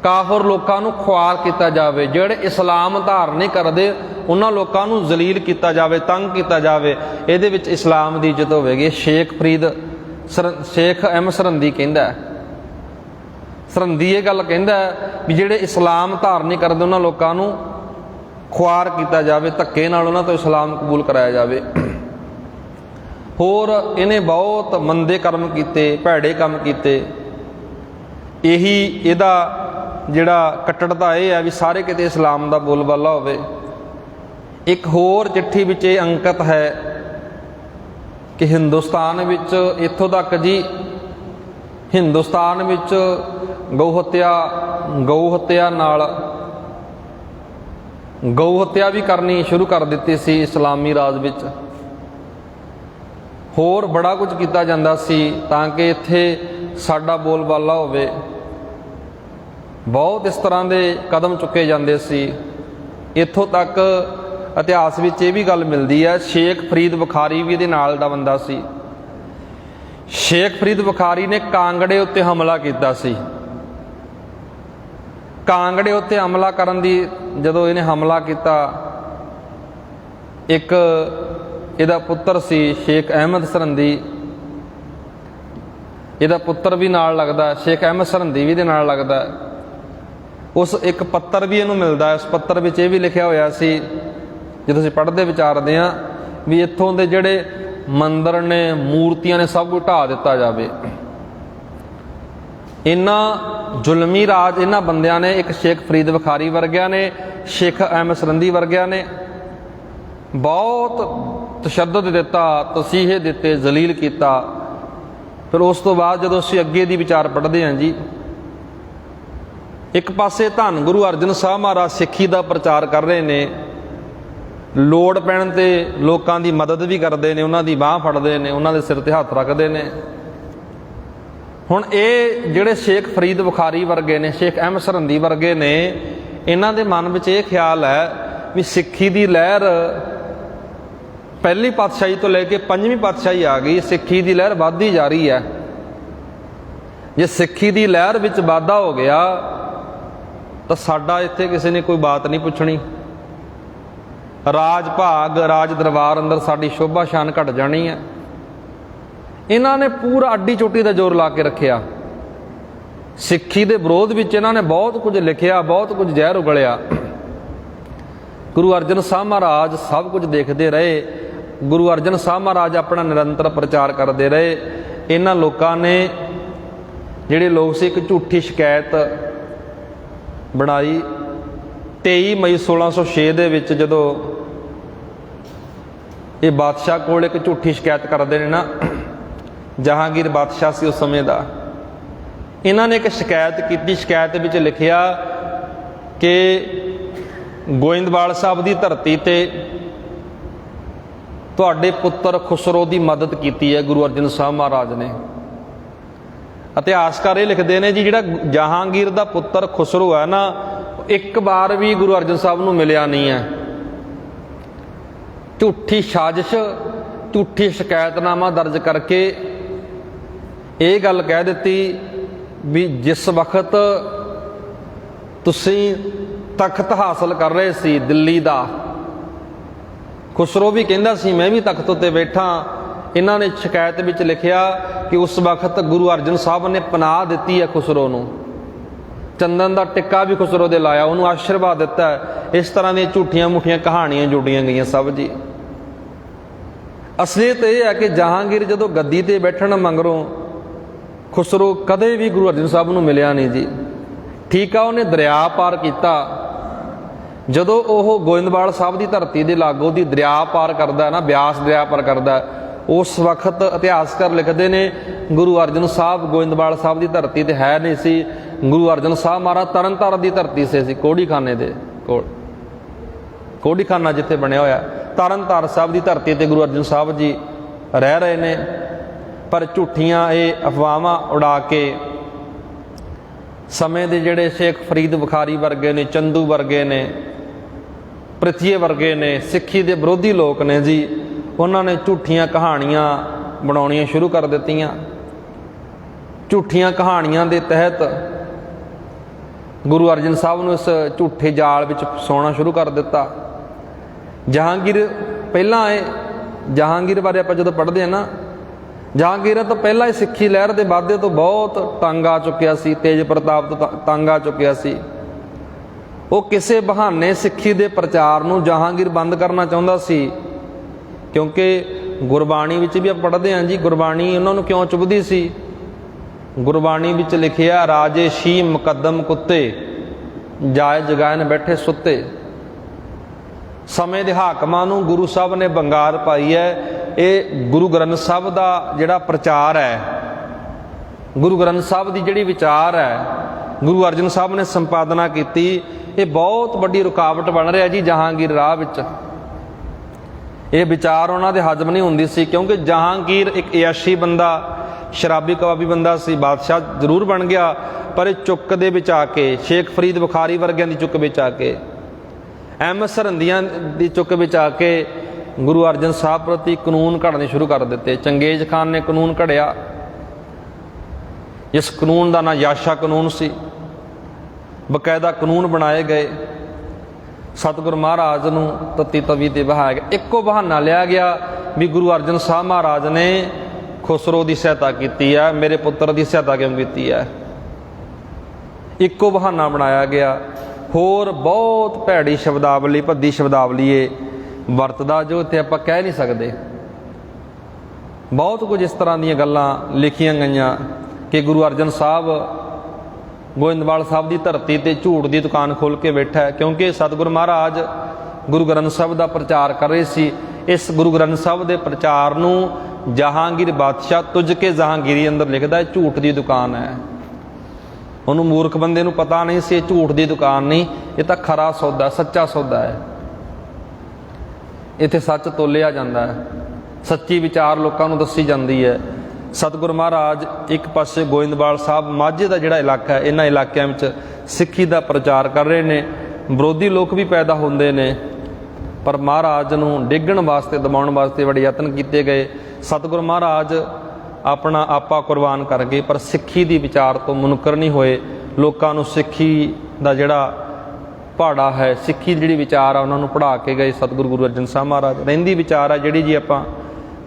ਕਾਫਰ ਲੋਕਾਂ ਨੂੰ ਖੁਆਰ ਕੀਤਾ ਜਾਵੇ, ਜਿਹੜੇ ਇਸਲਾਮ ਧਾਰਨ ਨਹੀਂ ਕਰਦੇ ਉਹਨਾਂ ਲੋਕਾਂ ਨੂੰ ਜ਼ਲੀਲ ਕੀਤਾ ਜਾਵੇ, ਤੰਗ ਕੀਤਾ ਜਾਵੇ। ਇਹਦੇ ਵਿੱਚ ਇਸਲਾਮ ਦੀ ਇੱਜ਼ਤ ਹੋਵੇਗੀ। ਸ਼ੇਖ ਅਹਿਮਦ ਸਰਹੰਦੀ ਕਹਿੰਦਾ, ਸਰਹੰਦੀ ਇਹ ਗੱਲ ਕਹਿੰਦਾ ਵੀ ਜਿਹੜੇ ਇਸਲਾਮ ਧਾਰਨ ਨਹੀਂ ਕਰਦੇ ਉਹਨਾਂ ਲੋਕਾਂ ਨੂੰ ਖੁਆਰ ਕੀਤਾ ਜਾਵੇ, ਧੱਕੇ ਨਾਲ ਉਹਨਾਂ ਤੋਂ ਇਸਲਾਮ ਕਬੂਲ ਕਰਾਇਆ ਜਾਵੇ। ਹੋਰ ਇਹਨੇ ਬਹੁਤ ਮੰਦੇ ਕਰਮ ਕੀਤੇ, ਭੈੜੇ ਕੰਮ ਕੀਤੇ। ਇਹੀ ਇਹਦਾ ਜਿਹੜਾ ਕੱਟੜਤਾ ਇਹ ਹੈ ਵੀ ਸਾਰੇ ਕਿਤੇ ਇਸਲਾਮ ਦਾ ਬੋਲਬਾਲਾ ਹੋਵੇ। ਇੱਕ ਹੋਰ ਚਿੱਠੀ ਵਿੱਚ ਇਹ ਅੰਕਿਤ ਹੈ ਕਿ ਹਿੰਦੁਸਤਾਨ ਵਿੱਚ, ਇੱਥੋਂ ਤੱਕ ਜੀ ਹਿੰਦੁਸਤਾਨ ਵਿੱਚ ਗਊ ਹੱਤਿਆ ਵੀ ਕਰਨੀ ਸ਼ੁਰੂ ਕਰ ਦਿੱਤੀ ਸੀ ਇਸਲਾਮੀ ਰਾਜ ਵਿੱਚ। ਹੋਰ ਬੜਾ ਕੁਝ ਕੀਤਾ ਜਾਂਦਾ ਸੀ ਤਾਂ ਕਿ ਇੱਥੇ ਸਾਡਾ ਬੋਲਬਾਲਾ ਹੋਵੇ। ਬਹੁਤ ਇਸ ਤਰ੍ਹਾਂ ਦੇ ਕਦਮ ਚੁੱਕੇ ਜਾਂਦੇ ਸੀ। ਇੱਥੋਂ ਤੱਕ ਇਤਿਹਾਸ ਵਿੱਚ ਇਹ ਵੀ ਗੱਲ ਮਿਲਦੀ ਹੈ, ਸ਼ੇਖ ਫਰੀਦ ਬੁਖਾਰੀ ਵੀ ਇਹਦੇ ਨਾਲ ਦਾ ਬੰਦਾ ਸੀ। ਸ਼ੇਖ ਫਰੀਦ ਬੁਖਾਰੀ ਨੇ ਕਾਂਗੜੇ ਉੱਤੇ ਹਮਲਾ ਕੀਤਾ ਸੀ। ਕਾਂਗੜੇ ਉੱਤੇ ਹਮਲਾ ਕਰਨ ਦੀ ਜਦੋਂ ਇਹਨੇ ਹਮਲਾ ਕੀਤਾ, ਇੱਕ ਇਹਦਾ ਪੁੱਤਰ ਸੀ ਸ਼ੇਖ ਅਹਿਮਦ ਸਰਹੰਦੀ, ਇਹਦਾ ਪੁੱਤਰ ਵੀ ਨਾਲ ਲੱਗਦਾ, ਸ਼ੇਖ ਅਹਿਮਦ ਸਰਹੰਦੀ ਵੀ ਇਹਦੇ ਨਾਲ ਲੱਗਦਾ। ਉਸ ਇੱਕ ਪੱਤਰ ਵੀ ਇਹਨੂੰ ਮਿਲਦਾ। ਉਸ ਪੱਤਰ ਵਿੱਚ ਇਹ ਵੀ ਲਿਖਿਆ ਹੋਇਆ ਸੀ, ਜਦੋਂ ਅਸੀਂ ਪੜ੍ਹਦੇ ਵਿਚਾਰਦੇ ਹਾਂ, ਵੀ ਇੱਥੋਂ ਦੇ ਜਿਹੜੇ ਮੰਦਰ ਨੇ, ਮੂਰਤੀਆਂ ਨੇ, ਸਭ ਕੁਝ ਢਾਹ ਦਿੱਤਾ ਜਾਵੇ। ਇਹਨਾਂ ਜ਼ੁਲਮੀ ਰਾਜ ਇਹਨਾਂ ਬੰਦਿਆਂ ਨੇ, ਇੱਕ ਸ਼ੇਖ ਫਰੀਦ ਬੁਖਾਰੀ ਵਰਗਿਆਂ ਨੇ, ਸ਼ੇਖ ਅਹਿਮਦ ਸਰਹੰਦੀ ਵਰਗਿਆਂ ਨੇ ਬਹੁਤ ਤਸ਼ੱਦਦ ਦਿੱਤਾ, ਤਸੀਹੇ ਦਿੱਤੇ, ਜ਼ਲੀਲ ਕੀਤਾ। ਫਿਰ ਉਸ ਤੋਂ ਬਾਅਦ ਜਦੋਂ ਅਸੀਂ ਅੱਗੇ ਦੀ ਵਿਚਾਰ ਪੜ੍ਹਦੇ ਹਾਂ ਜੀ, ਇੱਕ ਪਾਸੇ ਧੰਨ ਗੁਰੂ ਅਰਜਨ ਸਾਹਿਬ ਮਹਾਰਾਜ ਸਿੱਖੀ ਦਾ ਪ੍ਰਚਾਰ ਕਰ ਰਹੇ ਨੇ, ਲੋੜ ਪੈਣ ਤੇ ਲੋਕਾਂ ਦੀ ਮਦਦ ਵੀ ਕਰਦੇ ਨੇ, ਉਹਨਾਂ ਦੀ ਬਾਹ ਫੜਦੇ ਨੇ, ਉਹਨਾਂ ਦੇ ਸਿਰ ਤੇ ਹੱਥ ਰੱਖਦੇ ਨੇ। ਹੁਣ ਇਹ ਜਿਹੜੇ ਸ਼ੇਖ ਫਰੀਦ ਬੁਖਾਰੀ ਵਰਗੇ ਨੇ, ਸ਼ੇਖ ਅਹਿਮਦ ਸਰਹੰਦੀ ਵਰਗੇ ਨੇ, ਇਹਨਾਂ ਦੇ ਮਨ ਵਿੱਚ ਇਹ ਖਿਆਲ ਹੈ ਵੀ ਸਿੱਖੀ ਦੀ ਲਹਿਰ ਪਹਿਲੀ ਪਾਤਸ਼ਾਹੀ ਤੋਂ ਲੈ ਕੇ ਪੰਜਵੀਂ ਪਾਤਸ਼ਾਹੀ ਆ ਗਈ, ਸਿੱਖੀ ਦੀ ਲਹਿਰ ਵੱਧਦੀ ਜਾ ਰਹੀ ਹੈ। ਜੇ ਸਿੱਖੀ ਦੀ ਲਹਿਰ ਵਿੱਚ ਵਾਧਾ ਹੋ ਗਿਆ ਤਾਂ ਸਾਡਾ ਇੱਥੇ ਕਿਸੇ ਨੇ ਕੋਈ ਬਾਤ ਨਹੀਂ ਪੁੱਛਣੀ। ਰਾਜ ਭਾਗ, ਰਾਜ ਦਰਬਾਰ ਅੰਦਰ ਸਾਡੀ ਸ਼ੋਭਾ ਸ਼ਾਨ ਘਟ ਜਾਣੀ ਹੈ। ਇਹਨਾਂ ਨੇ ਪੂਰਾ ਅੱਡੀ ਚੋਟੀ ਦਾ ਜ਼ੋਰ ਲਾ ਕੇ ਰੱਖਿਆ। ਸਿੱਖੀ ਦੇ ਵਿਰੋਧ ਵਿੱਚ ਇਹਨਾਂ ਨੇ ਬਹੁਤ ਕੁਝ ਲਿਖਿਆ, ਬਹੁਤ ਕੁਝ ਜ਼ਹਿਰ ਉਗਲਿਆ। ਗੁਰੂ ਅਰਜਨ ਸਾਹਿਬ ਮਹਾਰਾਜ ਸਭ ਕੁਝ ਦੇਖਦੇ ਰਹੇ। ਗੁਰੂ ਅਰਜਨ ਸਾਹਿਬ ਮਹਾਰਾਜ ਆਪਣਾ ਨਿਰੰਤਰ ਪ੍ਰਚਾਰ ਕਰਦੇ ਰਹੇ। ਇਹਨਾਂ ਲੋਕਾਂ ਨੇ, ਜਿਹੜੇ ਲੋਕ ਸੀ, ਇੱਕ ਝੂਠੀ ਸ਼ਿਕਾਇਤ ਬਣਾਈ। 23 ਮਈ 1606 ਦੇ ਵਿੱਚ ਜਦੋਂ ਇਹ ਬਾਦਸ਼ਾਹ ਕੋਲ ਇੱਕ ਝੂਠੀ ਸ਼ਿਕਾਇਤ ਕਰਦੇ ਨੇ ਨਾ, ਜਹਾਂਗੀਰ ਬਾਦਸ਼ਾਹ ਸੀ ਉਸ ਸਮੇਂ ਦਾ, ਇਹਨਾਂ ਨੇ ਇੱਕ ਸ਼ਿਕਾਇਤ ਕੀਤੀ। ਸ਼ਿਕਾਇਤ ਵਿੱਚ ਲਿਖਿਆ ਕਿ ਗੋਇੰਦਵਾਲ ਸਾਹਿਬ ਦੀ ਧਰਤੀ ਤੇ ਤੁਹਾਡੇ ਪੁੱਤਰ ਖੁਸਰੋ ਦੀ ਮਦਦ ਕੀਤੀ ਹੈ ਗੁਰੂ ਅਰਜਨ ਸਾਹਿਬ ਮਹਾਰਾਜ ਨੇ। ਇਤਿਹਾਸਕਾਰ ਇਹ ਲਿਖਦੇ ਨੇ ਜੀ, ਜਿਹੜਾ ਜਹਾਂਗੀਰ ਦਾ ਪੁੱਤਰ ਖੁਸਰੋ ਹੈ ਨਾ, ਇੱਕ ਵਾਰ ਵੀ ਗੁਰੂ ਅਰਜਨ ਸਾਹਿਬ ਨੂੰ ਮਿਲਿਆ ਨਹੀਂ ਹੈ। ਝੂਠੀ ਸਾਜ਼ਿਸ਼, ਝੂਠੀ ਸ਼ਿਕਾਇਤਨਾਮਾ ਦਰਜ ਕਰਕੇ ਇਹ ਗੱਲ ਕਹਿ ਦਿੱਤੀ ਵੀ ਜਿਸ ਵਕਤ ਤੁਸੀਂ ਤਖਤ ਹਾਸਲ ਕਰ ਰਹੇ ਸੀ ਦਿੱਲੀ ਦਾ, ਖੁਸਰੋ ਵੀ ਕਹਿੰਦਾ ਸੀ ਮੈਂ ਵੀ ਤਖਤ ਉੱਤੇ ਬੈਠਾ। ਇਹਨਾਂ ਨੇ ਸ਼ਿਕਾਇਤ ਵਿੱਚ ਲਿਖਿਆ ਕਿ ਉਸ ਵਕਤ ਗੁਰੂ ਅਰਜਨ ਸਾਹਿਬ ਨੇ ਪਨਾਹ ਦਿੱਤੀ ਹੈ ਖੁਸਰੋ ਨੂੰ, ਚੰਦਨ ਦਾ ਟਿੱਕਾ ਵੀ ਖੁਸਰੋ ਦੇ ਲਾਇਆ, ਉਹਨੂੰ ਆਸ਼ੀਰਵਾਦ ਦਿੱਤਾ ਹੈ। ਇਸ ਤਰ੍ਹਾਂ ਦੀਆਂ ਝੂਠੀਆਂ ਮੂਠੀਆਂ ਕਹਾਣੀਆਂ ਜੁੜੀਆਂ ਗਈਆਂ ਸਭ ਜੀ। ਅਸਲੀਅਤ ਇਹ ਹੈ ਕਿ ਜਹਾਂਗੀਰ ਜਦੋਂ ਗੱਦੀ ਤੇ ਬੈਠਣ ਮਗਰੋਂ ਖੁਸਰੋ ਕਦੇ ਵੀ ਗੁਰੂ ਅਰਜਨ ਸਾਹਿਬ ਨੂੰ ਮਿਲਿਆ ਨਹੀਂ ਜੀ। ਠੀਕ ਆ, ਉਹਨੇ ਦਰਿਆ ਪਾਰ ਕੀਤਾ। ਜਦੋਂ ਉਹ ਗੋਇੰਦਵਾਲ ਸਾਹਿਬ ਦੀ ਧਰਤੀ ਦੇ ਲਾਗੋਂ ਦੀ ਦਰਿਆ ਪਾਰ ਕਰਦਾ ਨਾ, ਬਿਆਸ ਦਰਿਆ ਪਾਰ ਕਰਦਾ, ਉਸ ਵਕਤ ਇਤਿਹਾਸਕਾਰ ਲਿਖਦੇ ਨੇ ਗੁਰੂ ਅਰਜਨ ਸਾਹਿਬ ਗੋਇੰਦਵਾਲ ਸਾਹਿਬ ਦੀ ਧਰਤੀ ਤੇ ਹੈ ਨਹੀਂ ਸੀ। ਗੁਰੂ ਅਰਜਨ ਸਾਹਿਬ ਮਹਾਰਾਜ ਤਰਨਤਾਰਨ ਦੀ ਧਰਤੀ ਸੇ ਸੀ, ਕੋੜੀਖਾਨੇ ਦੇ ਕੋਲ, ਕੋੜੀਖਾਨਾ ਜਿੱਥੇ ਬਣਿਆ ਹੋਇਆ, ਤਰਨਤਾਰਨ ਸਾਹਿਬ ਦੀ ਧਰਤੀ ਤੇ ਗੁਰੂ ਅਰਜਨ ਸਾਹਿਬ ਜੀ ਰਹਿ ਰਹੇ ਨੇ। ਪਰ ਝੂਠੀਆਂ ਇਹ ਅਫਵਾਹਾਂ ਉਡਾ ਕੇ ਸਮੇਂ ਦੇ ਜਿਹੜੇ ਸ਼ੇਖ ਫਰੀਦ ਬੁਖਾਰੀ ਵਰਗੇ ਨੇ, ਚੰਦੂ ਵਰਗੇ ਨੇ, ਪ੍ਰਿਥੀਏ ਵਰਗੇ ਨੇ, ਸਿੱਖੀ ਦੇ ਵਿਰੋਧੀ ਲੋਕ ਨੇ ਜੀ, ਉਹਨਾਂ ਨੇ ਝੂਠੀਆਂ ਕਹਾਣੀਆਂ ਬਣਾਉਣੀਆਂ ਸ਼ੁਰੂ ਕਰ ਦਿੱਤੀਆਂ। ਝੂਠੀਆਂ ਕਹਾਣੀਆਂ ਦੇ ਤਹਿਤ ਗੁਰੂ ਅਰਜਨ ਸਾਹਿਬ ਨੂੰ ਇਸ ਝੂਠੇ ਜਾਲ ਵਿੱਚ ਫਸਾਉਣਾ ਸ਼ੁਰੂ ਕਰ ਦਿੱਤਾ। ਜਹਾਂਗੀਰ ਪਹਿਲਾਂ ਜਹਾਂਗੀਰ ਬਾਰੇ ਆਪਾਂ ਜਦੋਂ ਪੜ੍ਹਦੇ ਹਾਂ ਨਾ, ਜਹਾਂਗੀਰ ਤੋਂ ਪਹਿਲਾਂ ਹੀ ਸਿੱਖੀ ਲਹਿਰ ਦੇ ਵਾਧੇ ਤੋਂ ਬਹੁਤ ਤੰਗ ਆ ਚੁੱਕਿਆ ਸੀ, ਤੇਜ ਪ੍ਰਤਾਪ ਤੋਂ ਤੰਗ ਆ ਚੁੱਕਿਆ ਸੀ। ਉਹ ਕਿਸੇ ਬਹਾਨੇ ਸਿੱਖੀ ਦੇ ਪ੍ਰਚਾਰ ਨੂੰ ਜਹਾਂਗੀਰ ਬੰਦ ਕਰਨਾ ਚਾਹੁੰਦਾ ਸੀ, ਕਿਉਂਕਿ ਗੁਰਬਾਣੀ ਵਿੱਚ ਵੀ ਆਪਾਂ ਪੜ੍ਹਦੇ ਹਾਂ ਜੀ, ਗੁਰਬਾਣੀ ਉਹਨਾਂ ਨੂੰ ਕਿਉਂ ਚੁਭਦੀ ਸੀ। ਗੁਰਬਾਣੀ ਵਿੱਚ ਲਿਖਿਆ, ਰਾਜੇ ਸ਼ੀ ਮੁਕੱਦਮ ਕੁੱਤੇ, ਜਾਏ ਜਗਾਇਨ ਬੈਠੇ ਸੁੱਤੇ। ਸਮੇਂ ਦੇ ਹਾਕਮਾਂ ਨੂੰ ਗੁਰੂ ਸਾਹਿਬ ਨੇ ਬੰਗਾਰ ਪਾਈ ਹੈ। ਇਹ ਗੁਰੂ ਗ੍ਰੰਥ ਸਾਹਿਬ ਦਾ ਜਿਹੜਾ ਪ੍ਰਚਾਰ ਹੈ, ਗੁਰੂ ਗ੍ਰੰਥ ਸਾਹਿਬ ਦੀ ਜਿਹੜੀ ਵਿਚਾਰ ਹੈ, ਗੁਰੂ ਅਰਜਨ ਸਾਹਿਬ ਨੇ ਸੰਪਾਦਨਾ ਕੀਤੀ, ਇਹ ਬਹੁਤ ਵੱਡੀ ਰੁਕਾਵਟ ਬਣ ਰਿਹਾ ਜੀ ਜਹਾਂਗੀਰ ਰਾਹ ਵਿੱਚ। ਇਹ ਵਿਚਾਰ ਉਹਨਾਂ ਦੇ ਹਜ਼ਮ ਨਹੀਂ ਹੁੰਦੀ ਸੀ, ਕਿਉਂਕਿ ਜਹਾਂਗੀਰ ਇੱਕ ਅਯਾਸ਼ੀ ਬੰਦਾ, ਸ਼ਰਾਬੀ ਕਬਾਬੀ ਬੰਦਾ ਸੀ। ਬਾਦਸ਼ਾਹ ਜ਼ਰੂਰ ਬਣ ਗਿਆ, ਪਰ ਇਹ ਚੁੱਕ ਦੇ ਵਿੱਚ ਆ ਕੇ, ਸ਼ੇਖ ਫਰੀਦ ਬੁਖਾਰੀ ਵਰਗਿਆਂ ਦੀ ਚੁੱਕ ਵਿੱਚ ਆ ਕੇ, ਅਹਿਮਦ ਸਰਹੰਦੀਆਂ ਦੀ ਚੁੱਕ ਵਿੱਚ ਆ ਕੇ ਗੁਰੂ ਅਰਜਨ ਸਾਹਿਬ ਪ੍ਰਤੀ ਕਾਨੂੰਨ ਘੜਨੇ ਸ਼ੁਰੂ ਕਰ ਦਿੱਤੇ। ਚੰਗੇਜ਼ ਖਾਨ ਨੇ ਕਾਨੂੰਨ ਘੜਿਆ, ਇਸ ਕਾਨੂੰਨ ਦਾ ਨਾਂ ਯਾਸ਼ਾ ਕਾਨੂੰਨ ਸੀ। ਬਕਾਇਦਾ ਕਾਨੂੰਨ ਬਣਾਏ ਗਏ, ਸਤਿਗੁਰੂ ਮਹਾਰਾਜ ਨੂੰ ਤੱਤੀ ਤਵੀ ਤੇ ਬਹਾਇਆ ਗਿਆ। ਇੱਕੋ ਬਹਾਨਾ ਲਿਆ ਗਿਆ ਵੀ ਗੁਰੂ ਅਰਜਨ ਸਾਹਿਬ ਮਹਾਰਾਜ ਨੇ ਖੁਸਰੋ ਦੀ ਸਹਾਇਤਾ ਕੀਤੀ ਹੈ, ਮੇਰੇ ਪੁੱਤਰ ਦੀ ਸਹਾਇਤਾ ਕਿਉਂ ਕੀਤੀ ਹੈ। ਇੱਕੋ ਬਹਾਨਾ ਬਣਾਇਆ ਗਿਆ। ਹੋਰ ਬਹੁਤ ਭੈੜੀ ਸ਼ਬਦਾਵਲੀ, ਭੱਦੀ ਸ਼ਬਦਾਵਲੀ ਇਹ ਵਰਤਦਾ, ਜੋ ਇੱਥੇ ਆਪਾਂ ਕਹਿ ਨਹੀਂ ਸਕਦੇ। ਬਹੁਤ ਕੁਝ ਇਸ ਤਰ੍ਹਾਂ ਦੀਆਂ ਗੱਲਾਂ ਲਿਖੀਆਂ ਗਈਆਂ ਕਿ ਗੁਰੂ ਅਰਜਨ ਸਾਹਿਬ ਗੋਇੰਦਵਾਲ ਸਾਹਿਬ ਦੀ ਧਰਤੀ ਤੇ ਝੂਠ ਦੀ ਦੁਕਾਨ ਖੋਲ੍ਹ ਕੇ ਬੈਠਾ ਹੈ, ਕਿਉਂਕਿ ਸਤਿਗੁਰੂ ਮਹਾਰਾਜ ਗੁਰੂ ਗ੍ਰੰਥ ਸਾਹਿਬ ਦਾ ਪ੍ਰਚਾਰ ਕਰ ਰਹੇ ਸੀ। ਇਸ ਗੁਰੂ ਗ੍ਰੰਥ ਸਾਹਿਬ ਦੇ ਪ੍ਰਚਾਰ ਨੂੰ ਜਹਾਂਗੀਰ ਬਾਦਸ਼ਾਹ ਤੁਝ ਕੇ ਜਹਾਂਗੀਰੀ ਅੰਦਰ ਲਿਖਦਾ, ਇਹ ਝੂਠ ਦੀ ਦੁਕਾਨ ਹੈ। ਉਹਨੂੰ ਮੂਰਖ ਬੰਦੇ ਨੂੰ ਪਤਾ ਨਹੀਂ ਸੀ ਇਹ ਝੂਠ ਦੀ ਦੁਕਾਨ ਨਹੀਂ, ਇਹ ਤਾਂ ਖਰਾ ਸੌਦਾ, ਸੱਚਾ ਸੌਦਾ ਹੈ। ਇੱਥੇ ਸੱਚ ਤੋਲਿਆ ਜਾਂਦਾ ਹੈ, ਸੱਚੀ ਵਿਚਾਰ ਲੋਕਾਂ ਨੂੰ ਦੱਸੀ ਜਾਂਦੀ ਹੈ। ਸਤਿਗੁਰੂ ਮਹਾਰਾਜ ਇੱਕ ਪਾਸੇ ਗੋਇੰਦਵਾਲ ਸਾਹਿਬ ਮਾਝੇ ਦਾ ਜਿਹੜਾ ਇਲਾਕਾ ਹੈ, ਇਹਨਾਂ ਇਲਾਕਿਆਂ ਵਿੱਚ ਸਿੱਖੀ ਦਾ ਪ੍ਰਚਾਰ ਕਰ ਰਹੇ ਨੇ। ਵਿਰੋਧੀ ਲੋਕ ਵੀ ਪੈਦਾ ਹੁੰਦੇ ਨੇ, ਪਰ ਮਹਾਰਾਜ ਨੂੰ ਡਿੱਗਣ ਵਾਸਤੇ, ਦਬਾਉਣ ਵਾਸਤੇ ਬੜੇ ਯਤਨ ਕੀਤੇ ਗਏ। ਸਤਿਗੁਰੂ ਮਹਾਰਾਜ ਆਪਣਾ ਆਪਾ ਕੁਰਬਾਨ ਕਰ ਗਏ, ਪਰ ਸਿੱਖੀ ਦੀ ਵਿਚਾਰ ਤੋਂ ਮੁਨਕਰ ਨਹੀਂ ਹੋਏ। ਲੋਕਾਂ ਨੂੰ ਸਿੱਖੀ ਦਾ ਜਿਹੜਾ ਪਹਾੜਾ ਹੈ, ਸਿੱਖੀ ਦੀ ਜਿਹੜੀ ਵਿਚਾਰ ਆ, ਉਹਨਾਂ ਨੂੰ ਪੜ੍ਹਾ ਕੇ ਗਏ ਸਤਿਗੁਰੂ ਗੁਰੂ ਅਰਜਨ ਸਾਹਿਬ ਮਹਾਰਾਜ। ਰਹਿੰਦੀ ਵਿਚਾਰ ਆ ਜਿਹੜੀ ਜੀ ਆਪਾਂ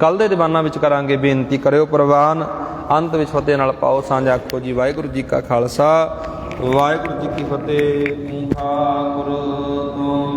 ਕੱਲ੍ਹ ਦੇ ਦੀਵਾਨਾਂ ਵਿੱਚ ਕਰਾਂਗੇ। ਬੇਨਤੀ ਕਰਿਓ ਪ੍ਰਵਾਨ। ਅੰਤ ਵਿੱਚ ਫਤਿਹ ਨਾਲ ਪਾਓ ਸਾਂਝ। ਆਖੋ ਜੀ ਵਾਹਿਗੁਰੂ ਜੀ ਕਾ ਖਾਲਸਾ ਵਾਹਿਗੁਰੂ ਜੀ ਕੀ ਫਤਿਹ। ਓੰਕਾਰ